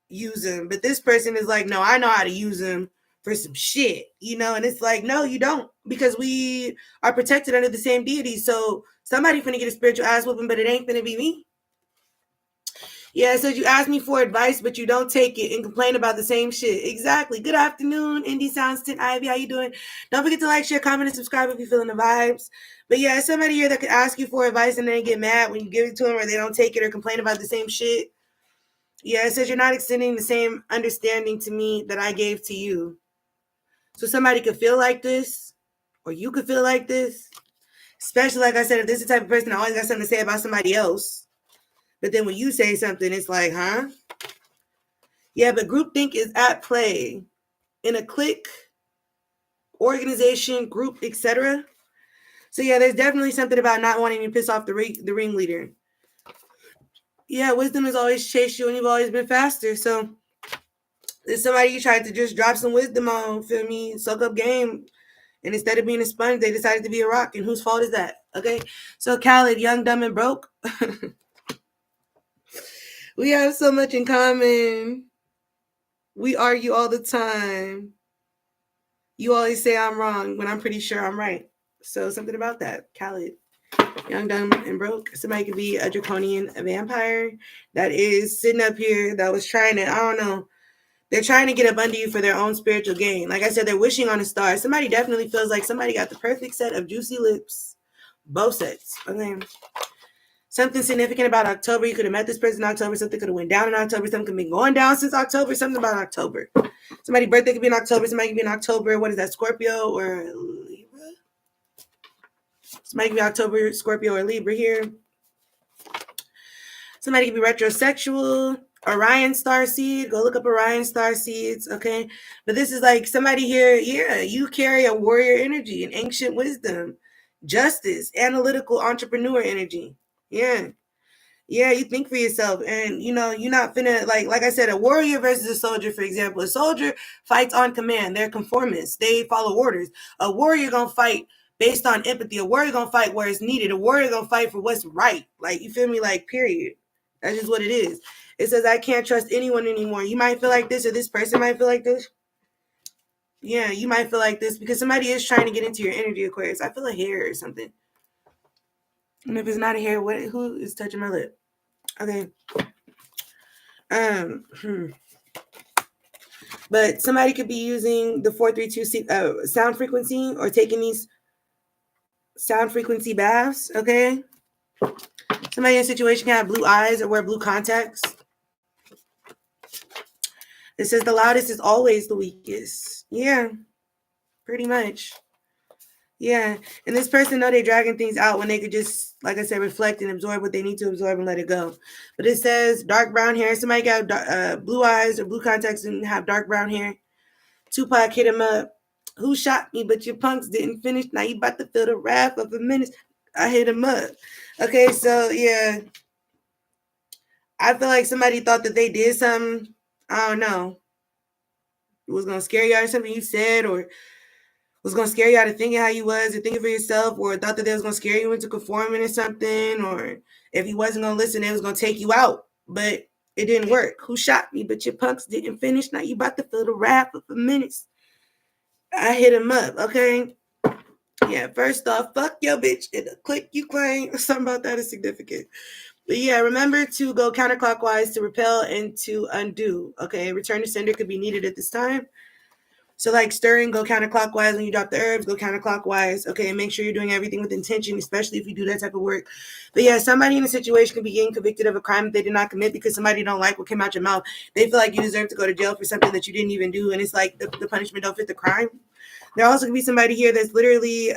use them. But this person is like, no, I know how to use them for some shit, and it's like, no, you don't, because we are protected under the same deity. So somebody finna get a spiritual ass whooping, but it ain't finna be me. Yeah, it says you ask me for advice, but you don't take it and complain about the same shit. Exactly. Good afternoon, Indie Soundston Ivy. How you doing? Don't forget to like, share, comment, and subscribe if you're feeling the vibes. But yeah, somebody here that could ask you for advice and then get mad when you give it to them, or they don't take it or complain about the same shit. Yeah, it says you're not extending the same understanding to me that I gave to you. So somebody could feel like this, or you could feel like this. Especially, like I said, if this is the type of person that always got something to say about somebody else. But then when you say something, it's like, huh? Yeah, but groupthink is at play in a clique, organization, group, etc. So yeah, there's definitely something about not wanting to piss off the ringleader. Yeah, wisdom has always chased you, and you've always been faster. So there's somebody you tried to just drop some wisdom on, feel me, soak up game. And instead of being a sponge, they decided to be a rock. And whose fault is that? Okay. So Khaled, young, dumb, and broke. We have so much in common. We argue all the time. You always say I'm wrong when I'm pretty sure I'm right. So something about that. Khaled, young, dumb, and broke. Somebody could be a draconian vampire that is sitting up here that was trying to, I don't know, they're trying to get up under you for their own spiritual gain. Like I said, they're wishing on a star. Somebody definitely feels like somebody got the perfect set of juicy lips. Both sets. Okay. Something significant about October. You could have met this person in October. Something could have went down in October. Something could have been going down since October. Something about October. Somebody's birthday could be in October. Somebody could be in October. What is that? Scorpio or Libra? Somebody could be October, Scorpio, or Libra here. Somebody could be retrosexual. Orion star seed. Go look up Orion star seeds. Okay. But this is like somebody here. Yeah. You carry a warrior energy, an ancient wisdom, justice, analytical entrepreneur energy. Yeah. Yeah, you think for yourself, and you're not finna like I said, a warrior versus a soldier, for example. A soldier fights on command. They're conformists. They follow orders. A warrior gonna fight based on empathy. A warrior gonna fight where it's needed. A warrior gonna fight for what's right. Like, you feel me? Like, period. That's just what it is. It says, I can't trust anyone anymore. You might feel like this, or this person might feel like this. Yeah, you might feel like this because somebody is trying to get into your energy, Aquarius. I feel a hair or something. And if it's not a hair, who is touching my lip? Okay. But somebody could be using the 432 sound frequency, or taking these sound frequency baths. Okay. Somebody in a situation can have blue eyes or wear blue contacts. It says the loudest is always the weakest. Yeah, pretty much. Yeah, and this person know they're dragging things out when they could just, like I said, reflect and absorb what they need to absorb and let it go. But it says dark brown hair. Somebody got blue eyes or blue contacts and have dark brown hair. Tupac hit him up. Who shot me? But your punks didn't finish. Now you about to feel the wrath of a menace. I hit him up. Okay, so yeah. I feel like somebody thought that they did something. I don't know. It was gonna scare you out of something you said, or was gonna scare you out of thinking how you was or thinking for yourself, or thought that they was gonna scare you into conforming or something, or if he wasn't gonna listen, they was gonna take you out. But it didn't work. Who shot me? But your punks didn't finish. Now you about to feel the wrath of minutes. I hit him up, okay? Yeah, first off, fuck your bitch and the click you claim. Something about that is significant. But yeah, remember to go counterclockwise to repel and to undo. Okay, return to sender could be needed at this time. So like stirring, go counterclockwise. When you drop the herbs, go counterclockwise. Okay, and make sure you're doing everything with intention, especially if you do that type of work. But yeah, somebody in a situation could be getting convicted of a crime that they did not commit because somebody don't like what came out your mouth. They feel like you deserve to go to jail for something that you didn't even do, and it's like the punishment don't fit the crime. There also could be somebody here that's literally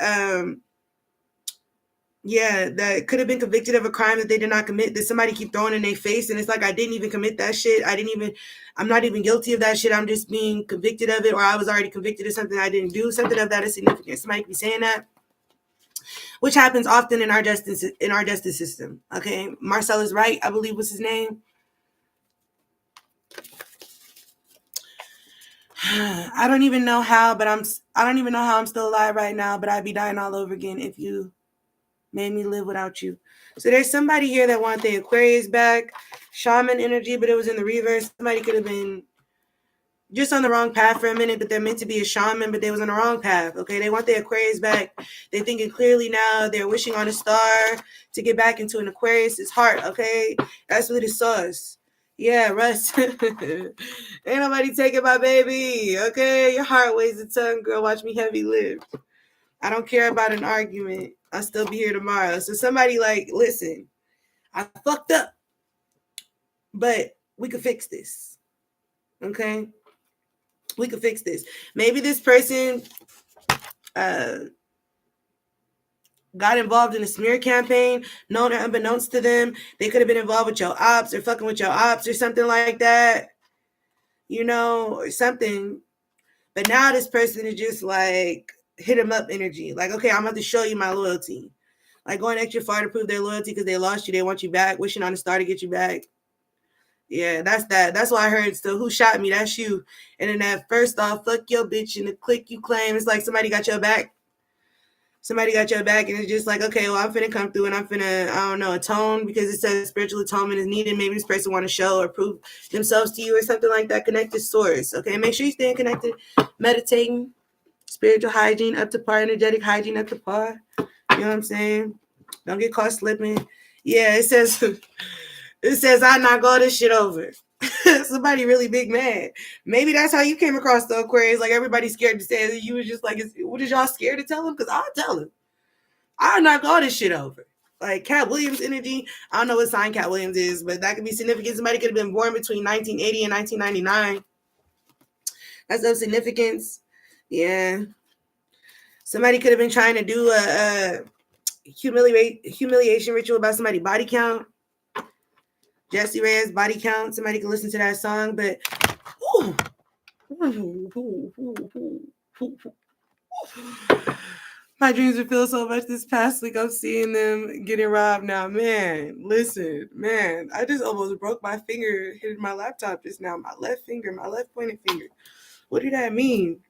that could have been convicted of a crime that they did not commit, that somebody keep throwing in their face, and it's like, I didn't even commit that shit. I'm not even guilty of that shit. I'm just being convicted of it, or I was already convicted of something I didn't do. Something of that is significant. Somebody could be saying that, which happens often in our justice system. Okay, Marcellus Wright, I believe was his name. I don't even know how I'm still alive right now, but I'd be dying all over again if you made me live without you. So there's somebody here that want the Aquarius back, shaman energy, but it was in the reverse. Somebody could have been just on the wrong path for a minute, but they're meant to be a shaman, but they was on the wrong path. Okay, they want the Aquarius back. They're thinking clearly now. They're wishing on a star to get back into an Aquarius's heart. Okay, that's what it says. Yeah, Russ. Ain't nobody taking my baby. Okay, your heart weighs a ton, girl. Watch me heavy lift. I don't care about an argument. I'll still be here tomorrow. So somebody like, listen, I fucked up, but we could fix this. Okay? We could fix this. Maybe this person got involved in a smear campaign, known or unbeknownst to them. They could have been involved with your ops or fucking with your ops or something like that, or something. But now this person is just like hit them up energy. Like, okay, I'm about to show you my loyalty. Like going extra far to prove their loyalty because they lost you. They want you back, wishing on a star to get you back. Yeah, that's that. That's why I heard still, who shot me? That's you. And then that first off, fuck your bitch and the click you claim. It's like somebody got your back. Somebody got your back and it's just like, okay, well, I'm finna come through and I'm finna, I don't know, atone because it says spiritual atonement is needed. Maybe this person want to show or prove themselves to you or something like that. Connect to source. Okay, make sure you stay connected, meditating, spiritual hygiene up to par, energetic hygiene up to par. You know what I'm saying? Don't get caught slipping. Yeah, it says I knock all this shit over. Somebody really big mad. Maybe that's how you came across the Aquarius. Like everybody's scared to say it. You was just like, what is y'all scared to tell him? Because I'll tell him. I'll knock all this shit over. Like Cat Williams energy. I don't know what sign Cat Williams is, but that could be significant. Somebody could have been born between 1980 and 1999. That's of significance. Yeah. Somebody could have been trying to do a humiliation ritual about somebody's body count. Jessie Reyes, body count. Somebody can listen to that song, but my dreams would feel so much this past week. I'm seeing them getting robbed now. Man, listen, man, I just almost broke my finger hitting my laptop just now. My left finger, my left pointed finger. What did that mean?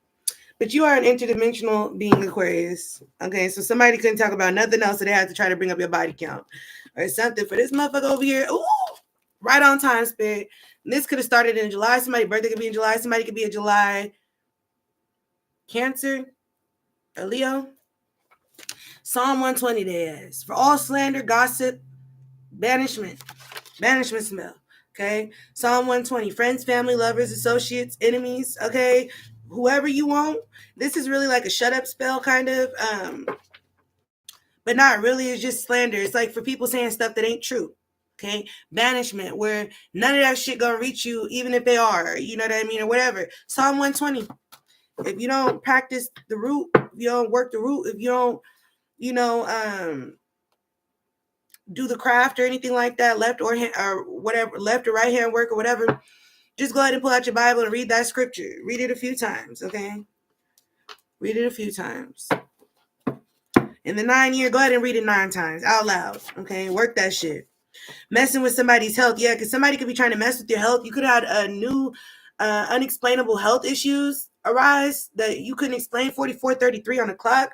But you are an interdimensional being, Aquarius. Okay, so somebody couldn't talk about nothing else, so they had to try to bring up your body count or something for this motherfucker over here. Ooh, right on time, Spirit. And this could have started in July. Somebody's birthday could be in July. Somebody could be a July Cancer or Leo. Psalm 120 days. For all slander, gossip, banishment smell. Okay. Psalm 120. Friends, family, lovers, associates, enemies. Okay. Whoever you want. This is really like a shut up spell, kind of. But not really. It's just slander. It's like for people saying stuff that ain't true. Okay. Banishment, where none of that shit gonna reach you, even if they are, you know what I mean, or whatever. Psalm 120. If you don't practice the root, if you don't work the root, if you don't, do the craft or anything like that, left or whatever, left or right hand work or whatever, just go ahead and pull out your Bible and read that scripture. Read it a few times, okay? Read it a few times. In the 9 year, go ahead and read it 9 times out loud. Okay, work that shit. Messing with somebody's health, yeah, because somebody could be trying to mess with your health. You could have had a new unexplainable health issues arise that you couldn't explain. 44:33 on the clock.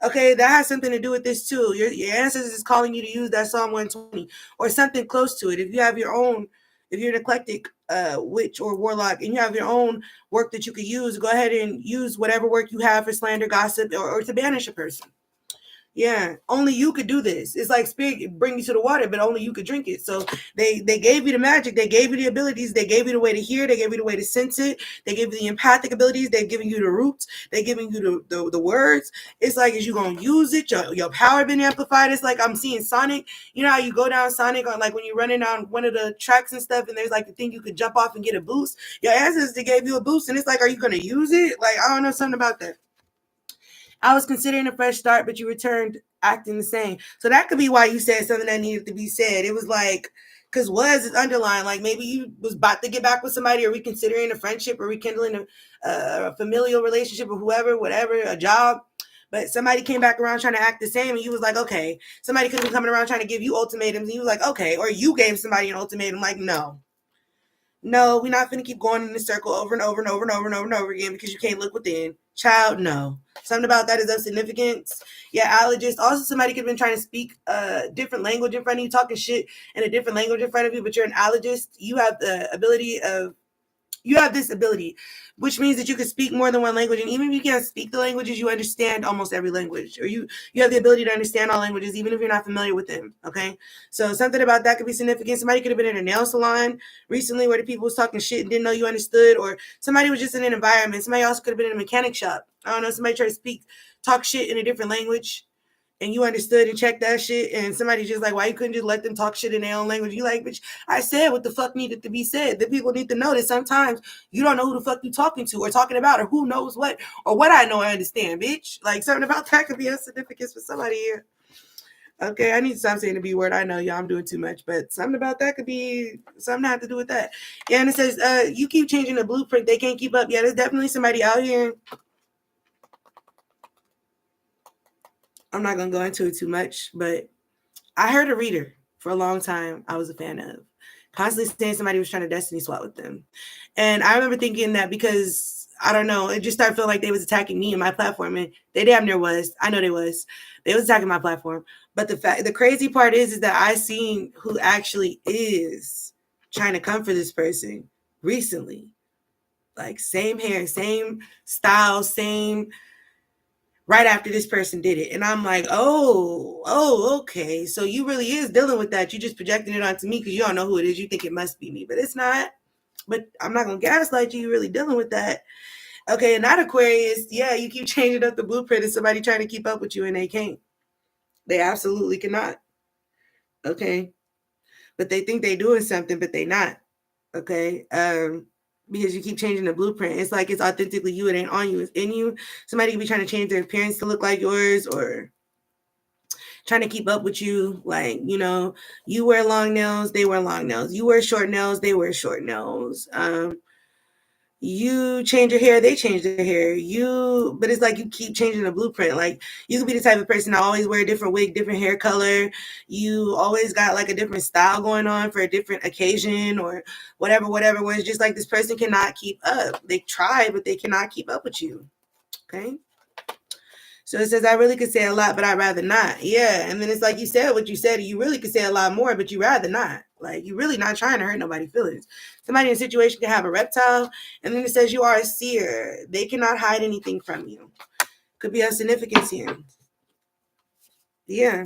Okay, that has something to do with this too. Your ancestors is calling you to use that Psalm 120 or something close to it. If you have your own, if you're an eclectic witch or warlock and you have your own work that you could use, go ahead and use whatever work you have for slander, gossip, or to banish a person. Yeah, only you could do this. It's like spirit bring you to the water, but only you could drink it. So they gave you the magic, they gave you the abilities, they gave you the way to hear, they gave you the way to sense it, they gave you the empathic abilities, they're giving you the roots, they're giving you the words. It's like, is you gonna use it? Your power been amplified. It's like I'm seeing Sonic. You know how you go down Sonic on, like when you're running down one of the tracks and stuff, and there's like the thing you could jump off and get a boost. Your ancestors gave you a boost, and it's like, are you gonna use it? Like, I don't know, something about that. I was considering a fresh start, but you returned acting the same. So that could be why you said something that needed to be said. It was like, because was is underlying. Like maybe you was about to get back with somebody, or reconsidering a friendship, or rekindling a familial relationship, or whoever, whatever, a job. But somebody came back around trying to act the same, and you was like, okay. Somebody could be coming around trying to give you ultimatums, and you was like, okay. Or you gave somebody an ultimatum, like, no, we're not going to keep going in a circle over and over and over and over and over and over again because you can't look within. Child, no. Something about that is of significance. Yeah, allergist. Also, somebody could have been trying to speak a different language in front of you, talking shit in a different language in front of you, but you're an allergist. You have the ability of, you have this ability, which means that you can speak more than one language. And even if you can't speak the languages, you understand almost every language, or you have the ability to understand all languages, even if you're not familiar with them. Okay. So something about that could be significant. Somebody could have been in a nail salon recently where the people was talking shit and didn't know you understood, or somebody was just in an environment. Somebody also could have been in a mechanic shop. I don't know. Somebody tried to talk shit in a different language, and you understood and checked that shit, and somebody's just like, why you couldn't just let them talk shit in their own language? You like, bitch, I said what the fuck needed to be said. The people need to know that sometimes you don't know who the fuck you talking to or talking about, or who knows what, or what I know I understand, bitch. Like, something about that could be of significance for somebody here. Okay, I need to stop saying the B word. I know, y'all, I'm doing too much, but something about that could be something to have to do with that. Yeah, and it says, you keep changing the blueprint. They can't keep up. Yeah, there's definitely somebody out here. I'm not going to go into it too much, but I heard a reader for a long time I was a fan of, constantly saying somebody was trying to destiny swap with them. And I remember thinking that because, I don't know, it just started feeling like they was attacking me and my platform. And they damn near was. I know they was. They was attacking my platform. But the crazy part is that I seen who actually is trying to come for this person recently. Like, same hair, same style, same, right after this person did it. And I'm like, oh, okay. So you really is dealing with that. You just projecting it onto me because you don't know who it is. You think it must be me, but it's not. But I'm not going to gaslight you. You're really dealing with that. Okay, and that Aquarius, yeah, you keep changing up the blueprint of somebody trying to keep up with you, and they can't. They absolutely cannot. Okay. But they think they're doing something, but they not. Okay. Because you keep changing the blueprint. It's like it's authentically you. It ain't on you. It's in you. Somebody could be trying to change their appearance to look like yours, or trying to keep up with you. Like, you know, you wear long nails, they wear long nails. You wear short nails, they wear short nails. You change your hair, they change their hair. But it's like you keep changing the blueprint. Like, you could be the type of person that always wear a different wig, different hair color. You always got like a different style going on for a different occasion, or whatever, where it's just like this person cannot keep up. They try, but they cannot keep up with you. Okay. So it says, I really could say a lot, but I'd rather not. Yeah. And then it's like, you said what you said. You really could say a lot more, but you rather not. Like, you're really not trying to hurt nobody's feelings. Somebody in a situation can have a reptile, and then it says you are a seer. They cannot hide anything from you. Could be of significance here. Yeah.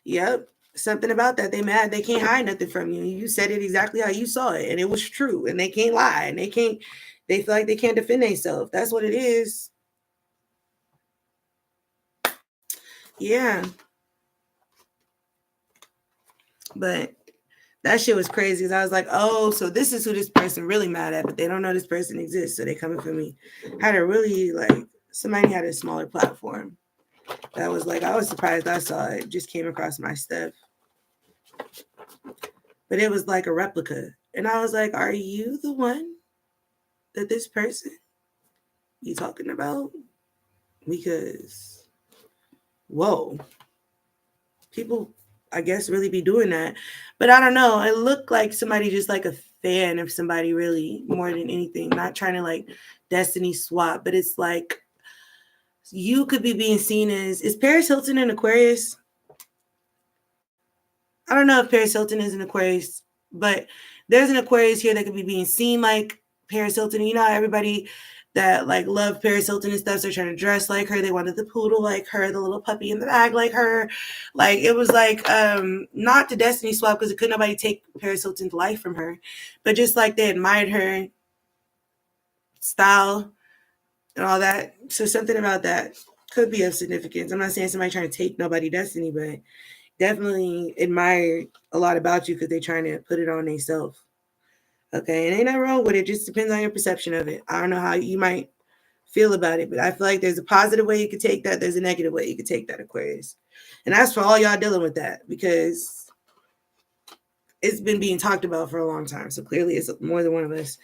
Yep. Something about that. They mad. They can't hide nothing from you. You said it exactly how you saw it, and it was true. And they can't lie. And they feel like they can't defend themselves. That's what it is. Yeah. But that shit was crazy, because I was like, oh, so this is who this person really mad at, but they don't know this person exists, so they coming for me. Had a really, like, somebody had a smaller platform. That was like, I was surprised I saw it. Just came across my stuff. But it was like a replica. And I was like, are you the one that this person you talking about? Because Whoa. People, I guess, really be doing that. But I don't know. It looked like somebody just like a fan of somebody really more than anything. Not trying to like destiny swap, but it's like you could be being seen as, is Paris Hilton in Aquarius? I don't know if Paris Hilton is an Aquarius, but there's an Aquarius here that could be being seen like Paris Hilton. You know how everybody that like love Paris Hilton and stuff, so they're trying to dress like her. They wanted the poodle like her, the little puppy in the bag like her. Like it was like not the destiny swap because it couldn't nobody take Paris Hilton's life from her, but just like they admired her style and all that. So something about that could be of significance. I'm not saying somebody trying to take nobody destiny, but definitely admire a lot about you because they're trying to put it on themselves. Okay, and ain't nothing wrong with it. Just depends on your perception of it. I don't know how you might feel about it, but I feel like there's a positive way you could take that. There's a negative way you could take that, Aquarius. And that's for all y'all dealing with that because it's been being talked about for a long time. So clearly it's more than one of us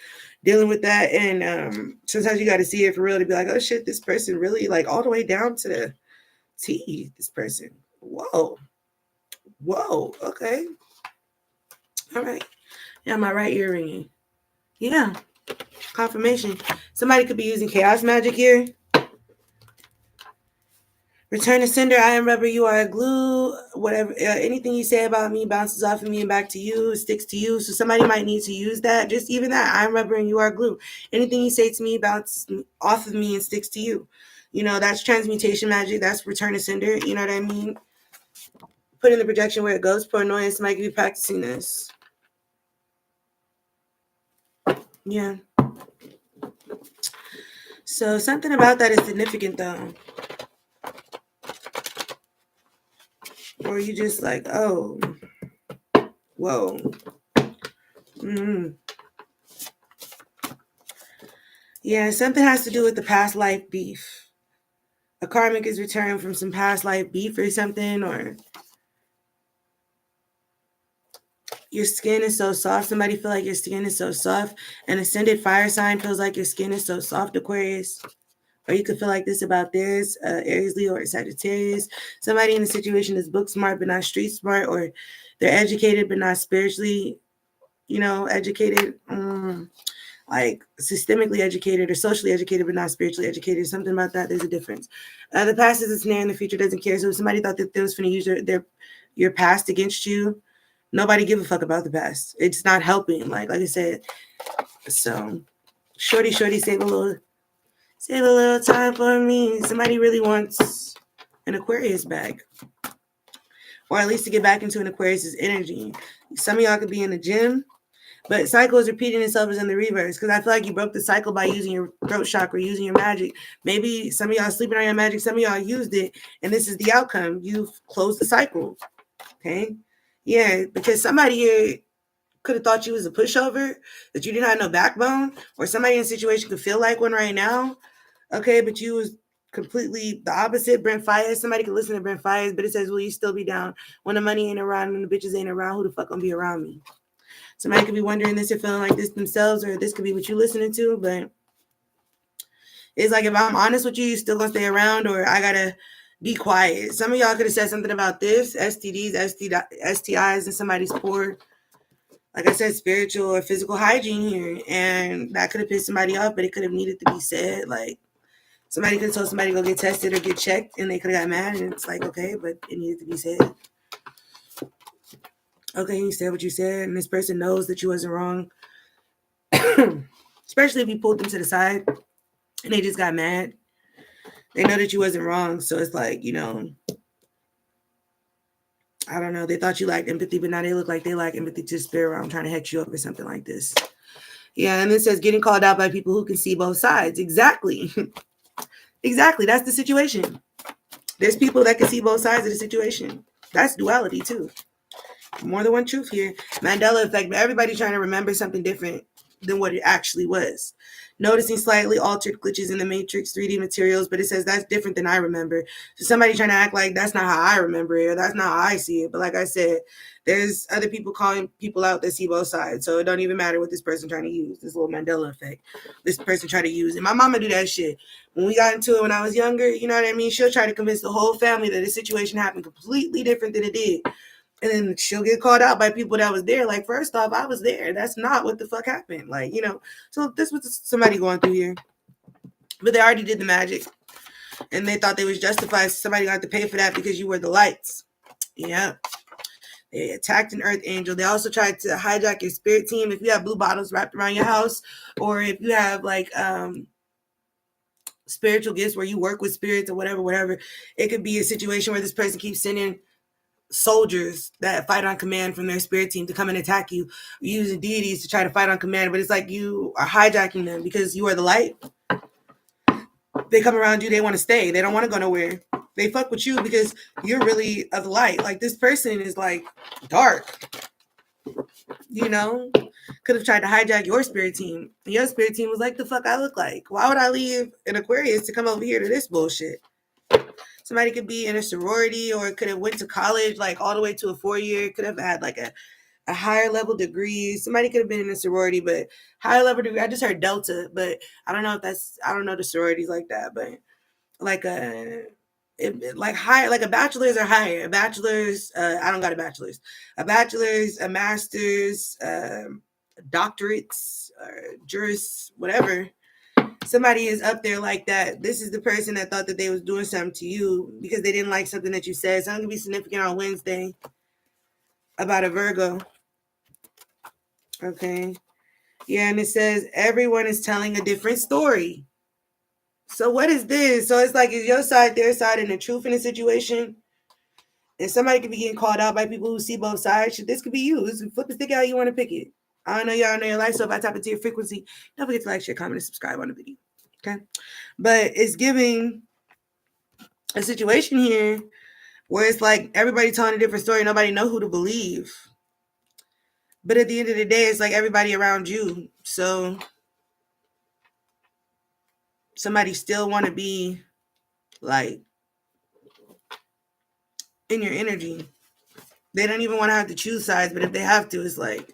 dealing with that. And sometimes you got to see it for real to be like, oh shit, this person really like all the way down to the T, this person. Whoa. Okay. All right. Yeah, my right ear ringing. Yeah. Confirmation. Somebody could be using chaos magic here. Return to sender. I am rubber. You are a glue. Whatever. Anything you say about me bounces off of me and back to you. Sticks to you. So somebody might need to use that. Just even that. I am rubber and you are glue. Anything you say to me bounces off of me and sticks to you. You know, that's transmutation magic. That's return to sender. You know what I mean? Put in the projection where it goes. Paranoia. Somebody could be practicing this. Yeah. So something about that is significant though. Or you just like, oh, whoa. Mm-hmm. Yeah, something has to do with the past life beef. A karmic is returned from some past life beef or something, or your skin is so soft. Somebody feel like your skin is so soft. An ascended fire sign feels like your skin is so soft, Aquarius. Or you could feel like this about theirs, Aries, Leo, or Sagittarius. Somebody in the situation is book smart but not street smart, or they're educated but not spiritually, educated. Like systemically educated or socially educated but not spiritually educated. Something about that. There's a difference. The past is a snare and the future doesn't care. So if somebody thought that they was going to use your past against you, nobody give a fuck about the past. It's not helping. Like I said. So shorty, save a little time for me. Somebody really wants an Aquarius bag. Or at least to get back into an Aquarius's energy. Some of y'all could be in the gym, but cycle is repeating itself as in the reverse. Because I feel like you broke the cycle by using your throat chakra, using your magic. Maybe some of y'all sleeping on your magic, some of y'all used it, and this is the outcome. You've closed the cycle. Okay? Yeah, because somebody here could have thought you was a pushover, that you didn't have no backbone, or somebody in a situation could feel like one right now. Okay, but you was completely the opposite. Brent Fires. Somebody could listen to Brent Fires, but it says, will you still be down when the money ain't around and the bitches ain't around? Who the fuck gonna be around me? Somebody could be wondering this or feeling like this themselves, or this could be what you're listening to, but it's like, if I'm honest with you, you still gonna stay around, or I gotta be quiet. Some of y'all could have said something about this, STDs, STIs, and somebody's poor, like I said, spiritual or physical hygiene here, and that could have pissed somebody off, but it could have needed to be said. Like, somebody could have told somebody to go get tested or get checked, and they could have got mad, and it's like, okay, but it needed to be said. Okay, you said what you said, and this person knows that you wasn't wrong. Especially if you pulled them to the side and they just got mad. They know that you wasn't wrong, so it's like, I don't know. They thought you lacked empathy, but now they look like they lack empathy to spare around trying to hex you up or something like this. Yeah, and it says getting called out by people who can see both sides. Exactly. Exactly. That's the situation. There's people that can see both sides of the situation. That's duality too. More than one truth here. Mandela effect. Everybody's trying to remember something different than what it actually was. Noticing slightly altered glitches in the matrix 3D materials, but it says that's different than I remember. So somebody trying to act like that's not how I remember it, or that's not how I see it. But like I said, there's other people calling people out that see both sides. So it don't even matter what this person trying to use. This little Mandela effect. This person try to use. And my mama do that shit. When we got into it when I was younger, you know what I mean? She'll try to convince the whole family that the situation happened completely different than it did. And then she'll get called out by people that was there. Like, first off, I was there. That's not what the fuck happened. Like, you know. So this was somebody going through here. But they already did the magic. And they thought they was justified. Somebody got to pay for that because you were the lights. Yeah. They attacked an earth angel. They also tried to hijack your spirit team. If you have blue bottles wrapped around your house, or if you have like spiritual gifts where you work with spirits or whatever, it could be a situation where this person keeps sending soldiers that fight on command from their spirit team to come and attack you, using deities to try to fight on command. But it's like you are hijacking them because you are the light. They come around you, they want to stay. They don't want to go nowhere. They fuck with you because you're really of the light. Like, this person is like dark. You know? Could have tried to hijack your spirit team. And your spirit team was like, the fuck I look like? Why would I leave an Aquarius to come over here to this bullshit? Somebody could be in a sorority, or could have went to college like all the way to a 4-year. Could have had like a higher level degree. Somebody could have been in a sorority, but higher level degree. I just heard Delta, but I don't know if that's, I don't know the sororities like that, but like like higher, like a bachelor's or higher. A bachelor's, I don't got a bachelor's. A bachelor's, a master's, doctorates, juris, whatever. Somebody is up there like that. This is the person that thought that they was doing something to you because they didn't like something that you said. Something can be significant on Wednesday about a Virgo. Okay. Yeah, and it says everyone is telling a different story. So what is this? So it's like, is your side, their side, and the truth in the situation? And somebody could be getting called out by people who see both sides. This could be you. This is flip a stick out, you want to pick it. I don't know y'all know your life, so if I tap into your frequency, don't forget to like, share, comment, and subscribe on the video. Okay? But it's giving a situation here where it's like everybody telling a different story. Nobody know who to believe. But at the end of the day, it's like everybody around you. So somebody still want to be like in your energy. They don't even want to have to choose sides, but if they have to, it's like,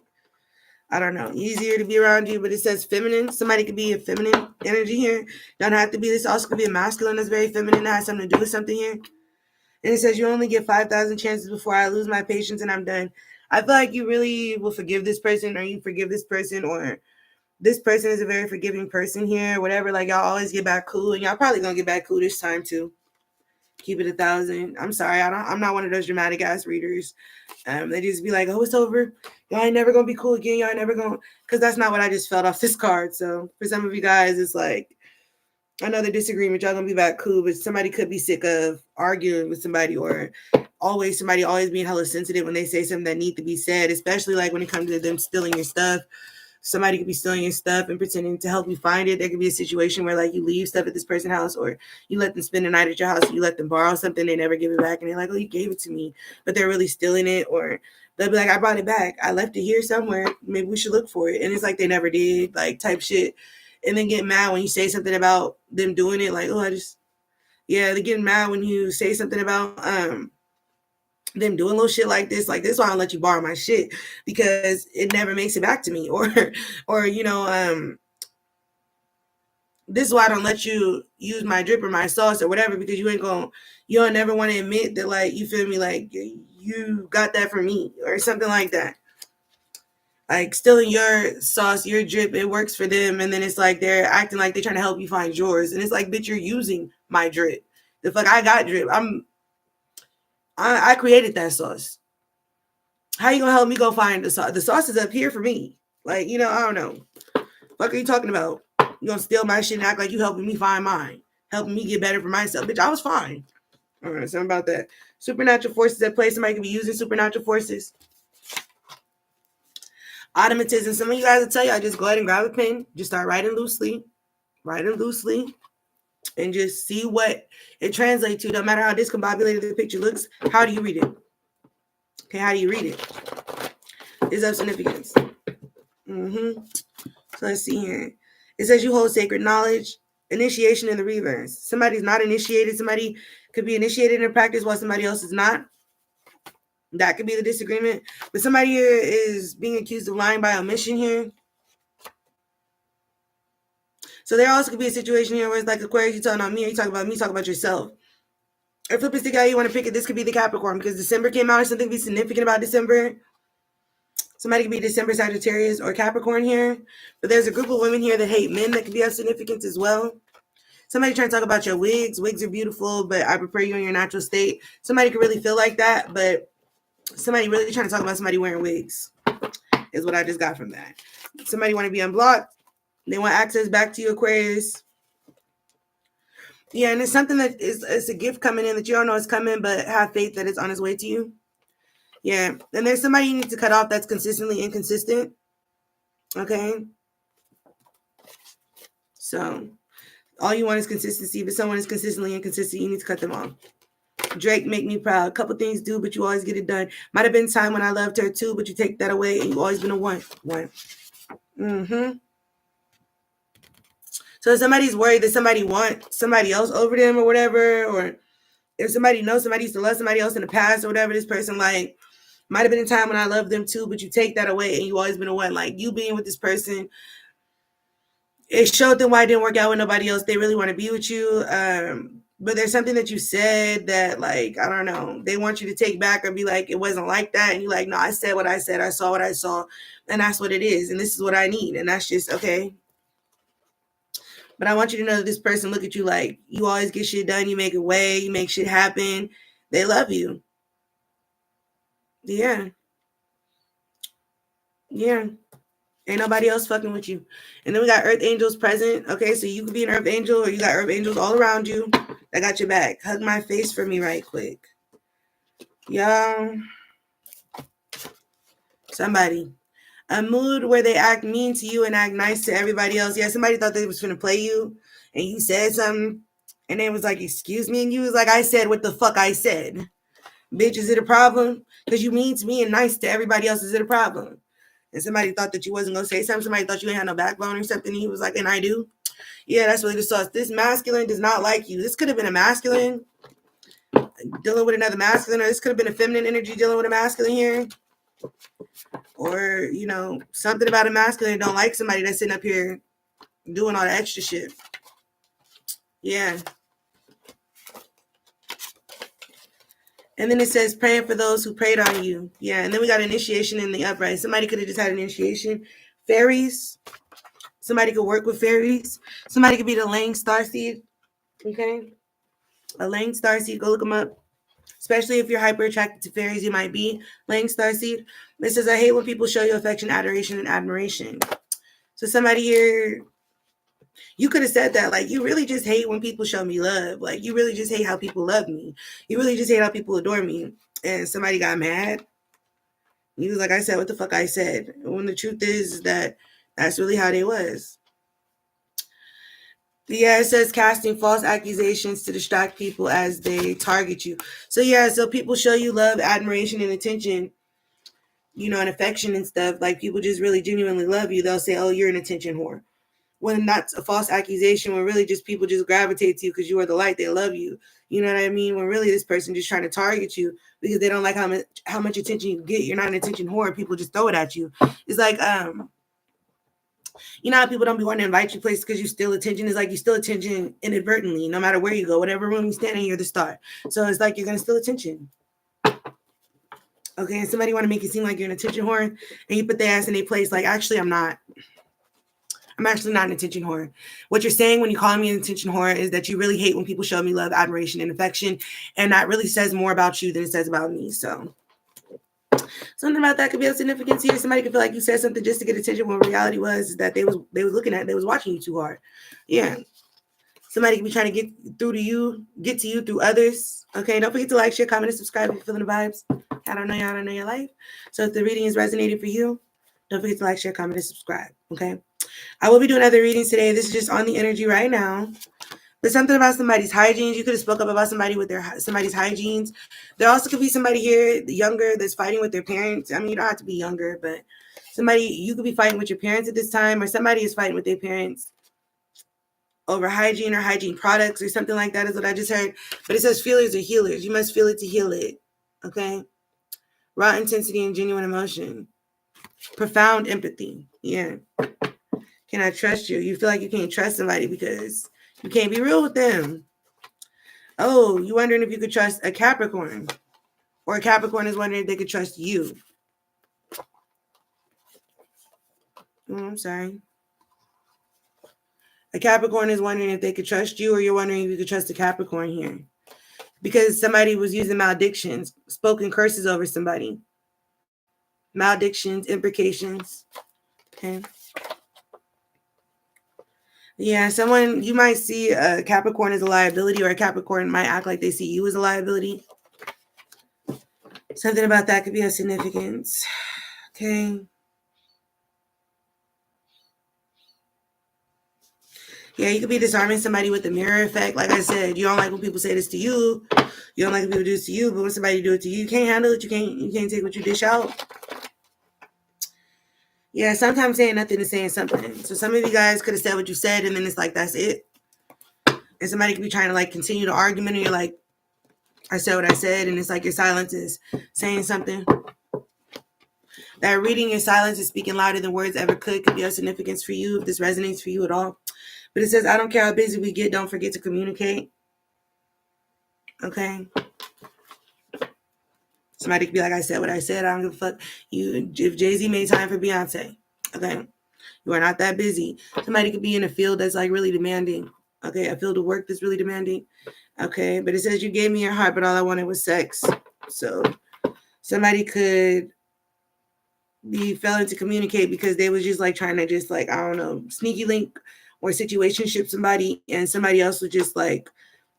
I don't know, easier to be around you. But it says feminine. Somebody could be a feminine energy here. Don't have to be. This also could be a masculine that's very feminine that has something to do with something here. And it says you only get 5,000 chances before I lose my patience and I'm done. I feel like you really will forgive this person, or you forgive this person, or this person is a very forgiving person here, whatever. Like, y'all always get back cool, and y'all probably gonna get back cool this time too. Keep it 1,000. I'm sorry, I'm not one of those dramatic ass readers. They just be like, oh, it's over. Y'all ain't never gonna be cool again. Y'all ain't never gonna, because that's not what I just felt off this card. So for some of you guys, it's like another disagreement. Y'all gonna be back cool, but somebody could be sick of arguing with somebody, or somebody always being hella sensitive when they say something that need to be said, especially like when it comes to them stealing your stuff. Somebody could be stealing your stuff and pretending to help you find it. There could be a situation where like you leave stuff at this person's house, or you let them spend the night at your house, you let them borrow something, they never give it back, and they're like, oh, you gave it to me, but they're really stealing it. Or they'll be like, I brought it back, I left it here somewhere, maybe we should look for it. And it's like they never did, like type shit. And then get mad when you say something about them doing it, like, oh, they're getting mad when you say something about them doing little shit like this. Like, this is why I don't let you borrow my shit, because it never makes it back to me. Or you know, this is why I don't let you use my drip or my sauce or whatever, because you don't never want to admit that, like, you feel me, like you got that from me or something like that. Like, stealing your sauce, your drip, it works for them, and then it's like they're acting like they're trying to help you find yours, and it's like, bitch, you're using my drip. The fuck, I got drip. I created that sauce. How you gonna help me go find the sauce? The sauce is up here for me. Like, you know, I don't know. What are you talking about? You gonna steal my shit and act like you helping me find mine, helping me get better for myself? Bitch, I was fine. All right, something about that. Supernatural forces at play. Somebody could be using supernatural forces. Automatism. Some of you guys will tell you, I just go ahead and grab a pen, just start writing loosely, and just see what it translates to. No matter how discombobulated the picture looks, how do you read it? Okay, how do you read it? Is of significance. So let's see here. It says you hold sacred knowledge, initiation in the reverse. Somebody's not initiated. Somebody could be initiated in a practice while somebody else is not. That could be the disagreement. But somebody here is being accused of lying by omission here. So there also could be a situation here where it's like, Aquarius, you talking about me, or you talking about me, talk about yourself. Or flip is the guy you want to pick it. This could be the Capricorn, because December came out, or something be significant about December. Somebody could be December, Sagittarius, or Capricorn here. But there's a group of women here that hate men that could be of significance as well. Somebody trying to talk about your wigs. Wigs are beautiful, but I prefer you in your natural state. Somebody could really feel like that, but somebody really trying to talk about somebody wearing wigs is what I just got from that. Somebody want to be unblocked. They want access back to you, Aquarius. Yeah, and it's something that it's a gift coming in that you don't know is coming, but have faith that it's on its way to you. Yeah, and there's somebody you need to cut off that's consistently inconsistent. Okay? So, all you want is consistency, but someone is consistently inconsistent, you need to cut them off. Drake, make me proud. A couple things do, but you always get it done. Might have been time when I loved her too, but you take that away, and you've always been a one. So if somebody's worried that somebody wants somebody else over them or whatever, or if somebody knows somebody used to love somebody else in the past or whatever, this person like might have been a time when I loved them too, but you take that away and you always been a one. Like you being with this person, it showed them why it didn't work out with nobody else. They really want to be with you. But there's something that you said that like, I don't know, they want you to take back or be like, it wasn't like that. And you're like, no, I said what I said. I saw what I saw. And that's what it is. And this is what I need. And that's just okay. But I want you to know that this person look at you like you always get shit done. You make it way. You make shit happen. They love you. Yeah. Yeah. Ain't nobody else fucking with you. And then we got earth angels present. Okay, so you could be an earth angel or you got earth angels all around you. I got your back. Hug my face for me right quick. Y'all. Somebody. A mood where they act mean to you and act nice to everybody else. Yeah, somebody thought they was finna play you and you said something and they was like, excuse me, and you was like, I said what the fuck I said. Bitch, is it a problem? Because you mean to me and nice to everybody else, is it a problem? And somebody thought that you wasn't going to say something. Somebody thought you ain't had no backbone or something. And he was like, and I do. Yeah, that's really the sauce. This masculine does not like you. This could have been a masculine dealing with another masculine, or this could have been a feminine energy dealing with a masculine here. Or, you know, something about a masculine don't like somebody that's sitting up here doing all the extra shit. Yeah. And then it says praying for those who prayed on you. Yeah, and then we got initiation in the upright. Somebody could have just had an initiation. Fairies. Somebody could work with fairies. Somebody could be the Lang starseed. Okay? A Lang starseed. Go look them up. Especially if you're hyper attracted to fairies, you might be Lang starseed. It says, I hate when people show you affection, adoration, and admiration. So somebody here, you could have said that, like, you really just hate when people show me love. Like, you really just hate how people love me. You really just hate how people adore me. And somebody got mad. He was like, I said what the fuck I said. When the truth is that that's really how they was. Yeah, it says casting false accusations to distract people as they target you. So yeah, so people show you love, admiration, and attention, you know, and affection and stuff. Like people just really genuinely love you. They'll say, oh, you're an attention whore. When that's a false accusation, when really just people just gravitate to you because you are the light, they love you. You know what I mean? When really this person just trying to target you because they don't like how much attention you get. You're not an attention whore. People just throw it at you. It's like, you know how people don't be wanting to invite you places because you steal attention? It's like you steal attention inadvertently, no matter where you go. Whatever room you stand in, you're the star. So it's like you're going to steal attention. Okay, and somebody want to make it seem like you're an attention whore, and you put their ass in a place like, actually, I'm not. I'm actually not an attention whore. What you're saying when you call me an attention whore is that you really hate when people show me love, admiration, and affection, and that really says more about you than it says about me. So something about that could be of significance here. Somebody could feel like you said something just to get attention when reality was that they was looking at, they was watching you too hard. Yeah. Somebody could be trying to get to you through others. Okay, don't forget to like, share, comment, and subscribe if you're feeling the vibes. I don't know your life. So if the reading is resonating for you, don't forget to like, share, comment, and subscribe. Okay. I will be doing other readings today. This is just on the energy right now. But something about somebody's hygiene. You could have spoke up about somebody with somebody's hygienes. There also could be somebody here, younger, that's fighting with their parents. I mean, you don't have to be younger, but you could be fighting with your parents at this time, or somebody is fighting with their parents over hygiene or hygiene products or something like that is what I just heard. But it says feelers or healers. You must feel it to heal it. Okay? Raw intensity and genuine emotion. Profound empathy. Yeah. Can I trust you? You feel like you can't trust somebody because you can't be real with them. Oh, you wondering if you could trust a Capricorn. Or a Capricorn is wondering if they could trust you. Oh, I'm sorry. A Capricorn is wondering if they could trust you, or you're wondering if you could trust a Capricorn here. Because somebody was using maledictions, spoken curses over somebody. Maledictions, imprecations. Okay. Yeah, someone, you might see a Capricorn as a liability, or a Capricorn might act like they see you as a liability. Something about that could be of significance. Okay. Yeah, you could be disarming somebody with the mirror effect. Like I said, you don't like when people say this to you. You don't like when people do this to you, but when somebody do it to you, you can't handle it. You can't take what you dish out. Yeah, sometimes saying nothing is saying something. So some of you guys could have said what you said, and then it's like, that's it. And somebody could be trying to like continue the argument, and you're like, I said what I said, and it's like your silence is saying something. That reading your silence is speaking louder than words ever could be of significance for you, if this resonates for you at all. But it says, I don't care how busy we get, don't forget to communicate. Okay? Somebody could be like, I said what I said, I don't give a fuck. If Jay-Z made time for Beyonce, okay? You are not that busy. Somebody could be in a field that's like really demanding. Okay, a field of work that's really demanding. Okay, but it says you gave me your heart, but all I wanted was sex. So somebody could be failing to communicate because they was just like trying to just like, I don't know, sneaky link or situationship somebody, and somebody else was just like,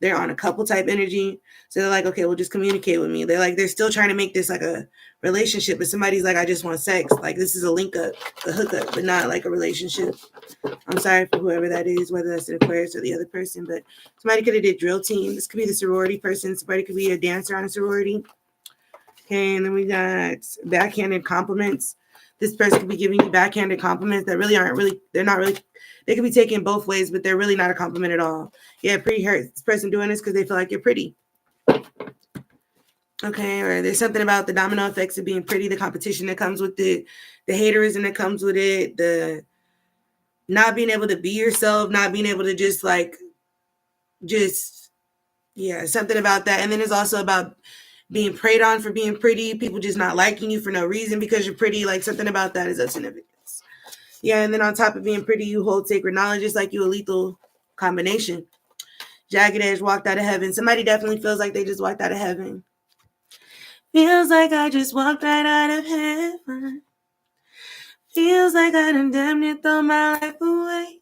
they're on a couple type energy. So they're like, okay, well, just communicate with me. They're still trying to make this like a relationship, but somebody's like, I just want sex. Like, this is a link up, a hookup, but not like a relationship. I'm sorry for whoever that is, whether that's an Aquarius or the other person, but somebody could have did drill team. This could be the sorority person. Somebody could be a dancer on a sorority. Okay, and then we got backhanded compliments. This person could be giving you backhanded compliments that really aren't really, they're not really, they could be taken both ways, but they're really not a compliment at all. Yeah, pretty hurt. This person doing this because they feel like you're pretty. Okay, or there's something about the domino effects of being pretty, the competition that comes with it, the haterism that comes with it, the not being able to be yourself, not being able to just yeah, something about that. And then it's also about being preyed on for being pretty, people just not liking you for no reason because you're pretty. Like, something about that is of significance. Yeah, and then on top of being pretty, you hold sacred knowledge. It's like you a lethal combination. Jagged edge walked out of heaven. Somebody definitely feels like they just walked out of heaven. Feels like I just walked right out of heaven. Feels like I done damn near throw my life away.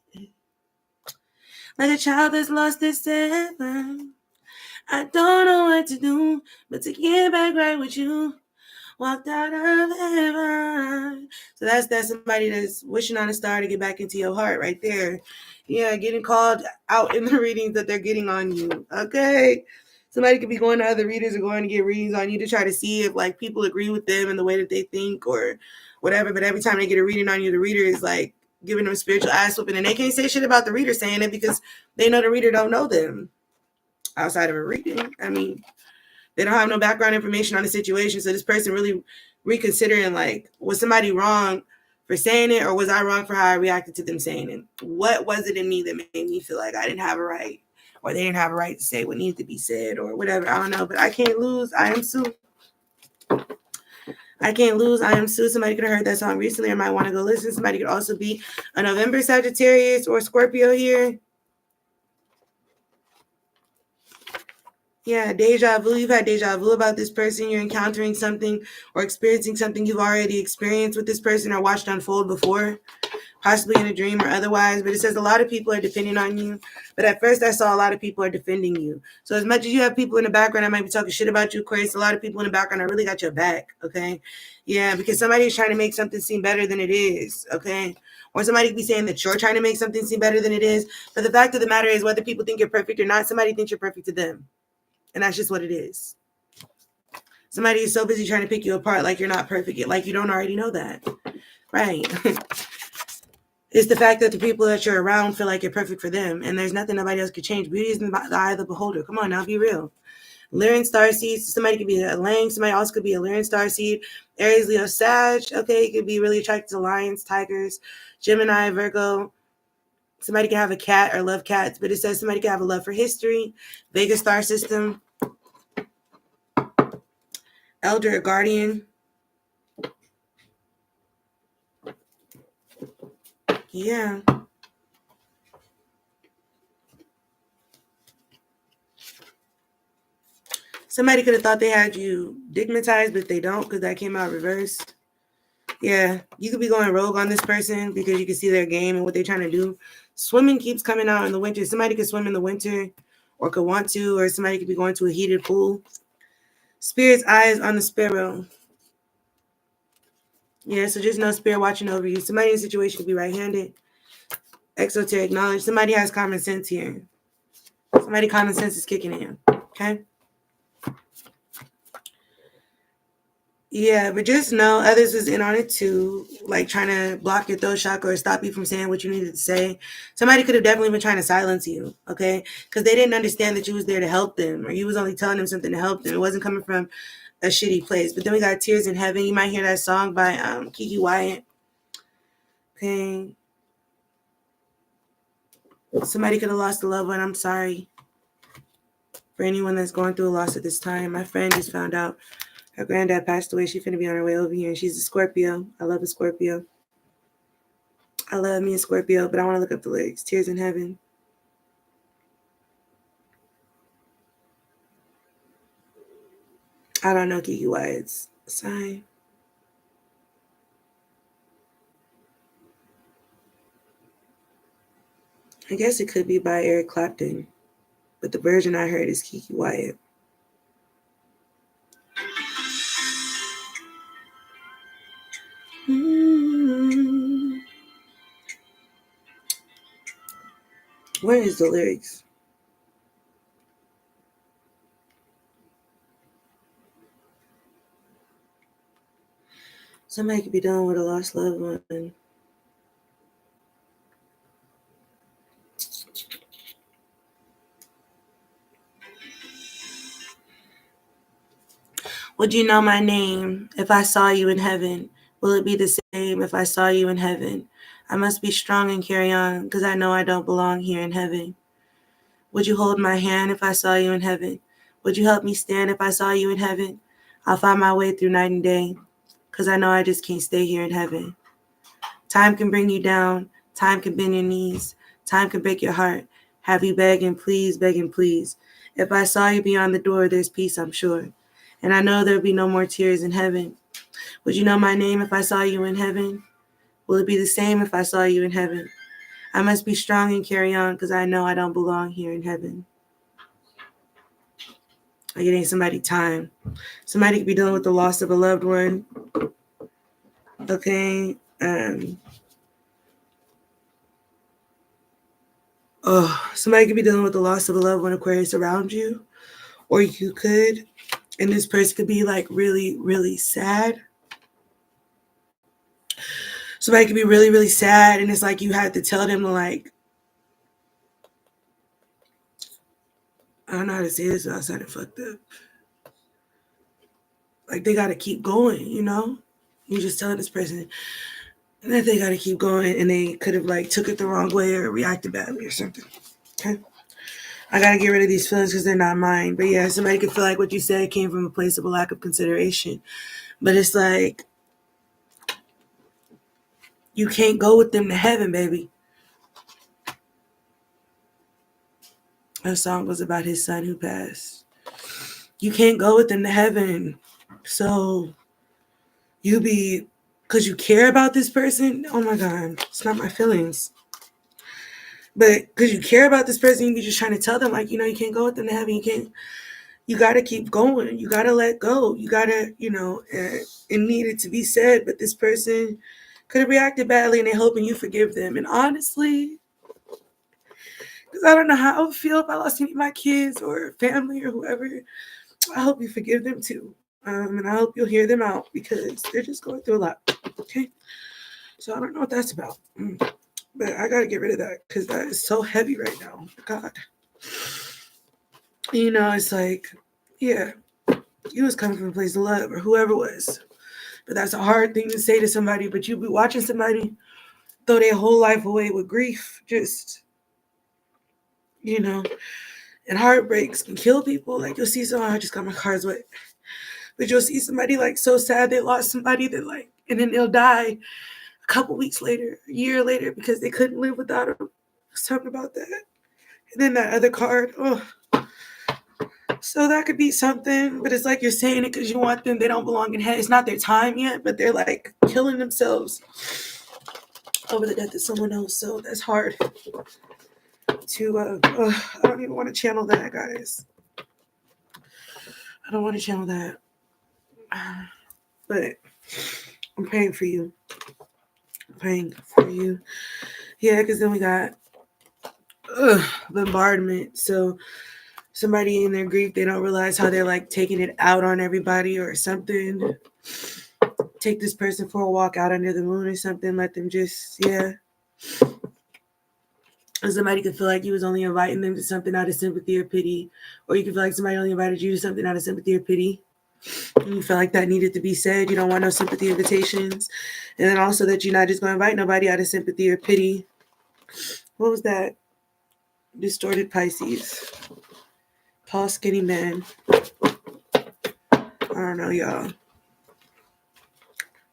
Like a child that's lost its heaven. I don't know what to do, but to get back right with you. Walked out of heaven. So that's somebody that's wishing on a star to get back into your heart right there. Yeah, getting called out in the readings that they're getting on you. Okay. Somebody could be going to other readers or going to get readings on you to try to see if like people agree with them in the way that they think or whatever. But every time they get a reading on you, the reader is like giving them spiritual ass whooping, and they can't say shit about the reader saying it because they know the reader don't know them outside of a reading. I mean, they don't have no background information on the situation. So this person really reconsidering, like, was somebody wrong for saying it, or was I wrong for how I reacted to them saying it? What was it in me that made me feel like I didn't have a right, or they didn't have a right to say what needed to be said, or whatever? I don't know, but I can't lose. I am Sue. I can't lose. I am Sue. Somebody could have heard that song recently or might want to go listen. Somebody could also be a November Sagittarius or Scorpio here. Yeah, deja vu. You've had deja vu about this person. You're encountering something or experiencing something you've already experienced with this person or watched unfold before, possibly in a dream or otherwise. But it says a lot of people are depending on you. But at first I saw a lot of people are defending you. So as much as you have people in the background that might be talking shit about you, Aquarius, a lot of people in the background that really got your back, okay? Yeah, because somebody is trying to make something seem better than it is, okay? Or somebody could be saying that you're trying to make something seem better than it is. But the fact of the matter is, whether people think you're perfect or not, somebody thinks you're perfect to them. And that's just what it is. Somebody is so busy trying to pick you apart like you're not perfect yet, like you don't already know that. Right. It's the fact that the people that you're around feel like you're perfect for them, and there's nothing nobody else could change. Beauty is in the eye of the beholder. Come on now, be real. Lyran starseed. Somebody could be a Lang. Somebody also could be a Lyran starseed. Aries, Leo, Sag. Okay, you could be really attracted to lions, tigers, Gemini, Virgo. Somebody can have a cat or love cats, but it says somebody can have a love for history. Vega star system. Elder or guardian. Yeah. Somebody could have thought they had you digmatized, but they don't because that came out reversed. Yeah, you could be going rogue on this person because you can see their game and what they're trying to do. Swimming keeps coming out in the winter. Somebody could swim in the winter or could want to, or somebody could be going to a heated pool. Spirit's eyes on the sparrow. Yeah, so just know spirit watching over you. Somebody in a situation could be right-handed. Exoteric knowledge. Somebody has common sense here. Somebody common sense is kicking in. Okay? Yeah, but just know others is in on it too, like trying to block your throat chakra or stop you from saying what you needed to say. Somebody could have definitely been trying to silence you, okay? Because they didn't understand that you was there to help them, or you was only telling them something to help them. It wasn't coming from a shitty place. But then we got Tears in Heaven. You might hear that song by Kiki Wyatt. Okay. Somebody could have lost a loved one. I'm sorry for anyone that's going through a loss at this time. My friend just found out her granddad passed away. She's finna be on her way over here, and she's a Scorpio. I love a Scorpio. I love me a Scorpio, but I want to look up the lyrics. Tears in Heaven. I don't know Kiki Wyatt's sign. I guess it could be by Eric Clapton, but the version I heard is Kiki Wyatt. Where is the lyrics? Somebody could be dealing with a lost loved one. Would you know my name if I saw you in heaven? Will it be the same if I saw you in heaven? I must be strong and carry on, because I know I don't belong here in heaven. Would you hold my hand if I saw you in heaven? Would you help me stand if I saw you in heaven? I'll find my way through night and day, because I know I just can't stay here in heaven. Time can bring you down. Time can bend your knees. Time can break your heart. Have you begging, please, begging, please. If I saw you beyond the door, there's peace, I'm sure. And I know there'll be no more tears in heaven. Would you know my name if I saw you in heaven? Will it be the same if I saw you in heaven? I must be strong and carry on, because I know I don't belong here in heaven. Like it ain't somebody time. Somebody could be dealing with the loss of a loved one. Okay. Somebody could be dealing with the loss of a loved one, Aquarius, around you. Or you could. And this person could be like really, really sad. Somebody could be really, really sad. And it's like you had to tell them to like, I don't know how to say this without sounding fucked up. Like they got to keep going, you know? You just telling this person that they got to keep going, and they could have like took it the wrong way or reacted badly or something. Okay. I got to get rid of these feelings because they're not mine. But yeah, somebody could feel like what you said came from a place of a lack of consideration. But it's like, you can't go with them to heaven, baby. That song was about his son who passed. You can't go with them to heaven. So you be, because you care about this person. Oh my God, it's not my feelings. But because you care about this person, you be just trying to tell them, like, you know, you can't go with them to heaven. You got to keep going. You got to let go. You got to, you know, it needed to be said, but this person could have reacted badly and they're hoping you forgive them. And honestly, because I don't know how I would feel if I lost any of my kids or family or whoever, I hope you forgive them too. And I hope you'll hear them out because they're just going through a lot. Okay. So I don't know what that's about. But I got to get rid of that because that is so heavy right now. God. You know, it's like, Yeah. You was coming from a place of love, or whoever it was. But that's a hard thing to say to somebody. But you be watching somebody throw their whole life away with grief. Just, you know, and heartbreaks can kill people. Like, you'll see someone, I just got my cards wet. But you'll see somebody like so sad they lost somebody that like, and then they'll die a couple weeks later, a year later, because they couldn't live without them. I was talking about that. And then that other card, oh. So that could be something, but it's like you're saying it because you want them. They don't belong in head. It's not their time yet, but they're like killing themselves over the death of someone else. So that's hard to, I don't even want to channel that, guys. I don't want to channel that. But I'm praying for you. I'm praying for you. Yeah, because then we got bombardment. So somebody in their grief, they don't realize how they're like taking it out on everybody or something. Take this person for a walk out under the moon or something. Let them just, yeah. Somebody could feel like you was only inviting them to something out of sympathy or pity. Or you could feel like somebody only invited you to something out of sympathy or pity. And you feel like that needed to be said. You don't want no sympathy invitations. And then also that you're not just going to invite nobody out of sympathy or pity. What was that? Distorted Pisces. Tall, skinny man. I don't know, y'all.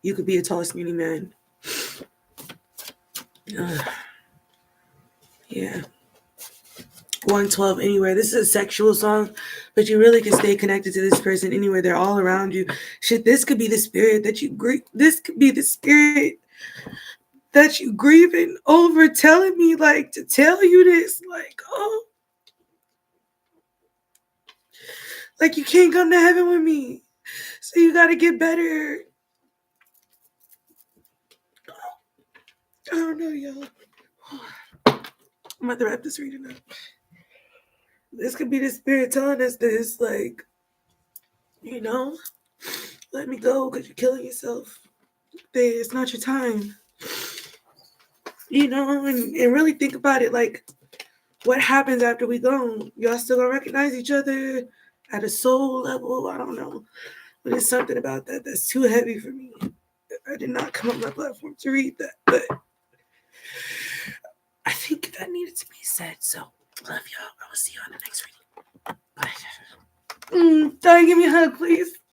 You could be a tall, skinny man. Yeah. 112 anywhere. This is a sexual song, but you really can stay connected to this person anywhere. They're all around you. Shit, this could be the spirit that you grieve. This could be the spirit that you grieving over, telling me like to tell you this. Like, oh, like you can't come to heaven with me, so you got to get better. I don't know, y'all. I'm about to wrap this reading up. This could be the spirit telling us this, like, you know, let me go because you're killing yourself. It's not your time. You know, and really think about it, like, what happens after we go? Y'all still gonna recognize each other at a soul level? I don't know. But there's something about that that's too heavy for me. I did not come on my platform to read that, but I think that needed to be said. So, love y'all. I will see you on the next reading. Bye. Darling, give me a hug, please.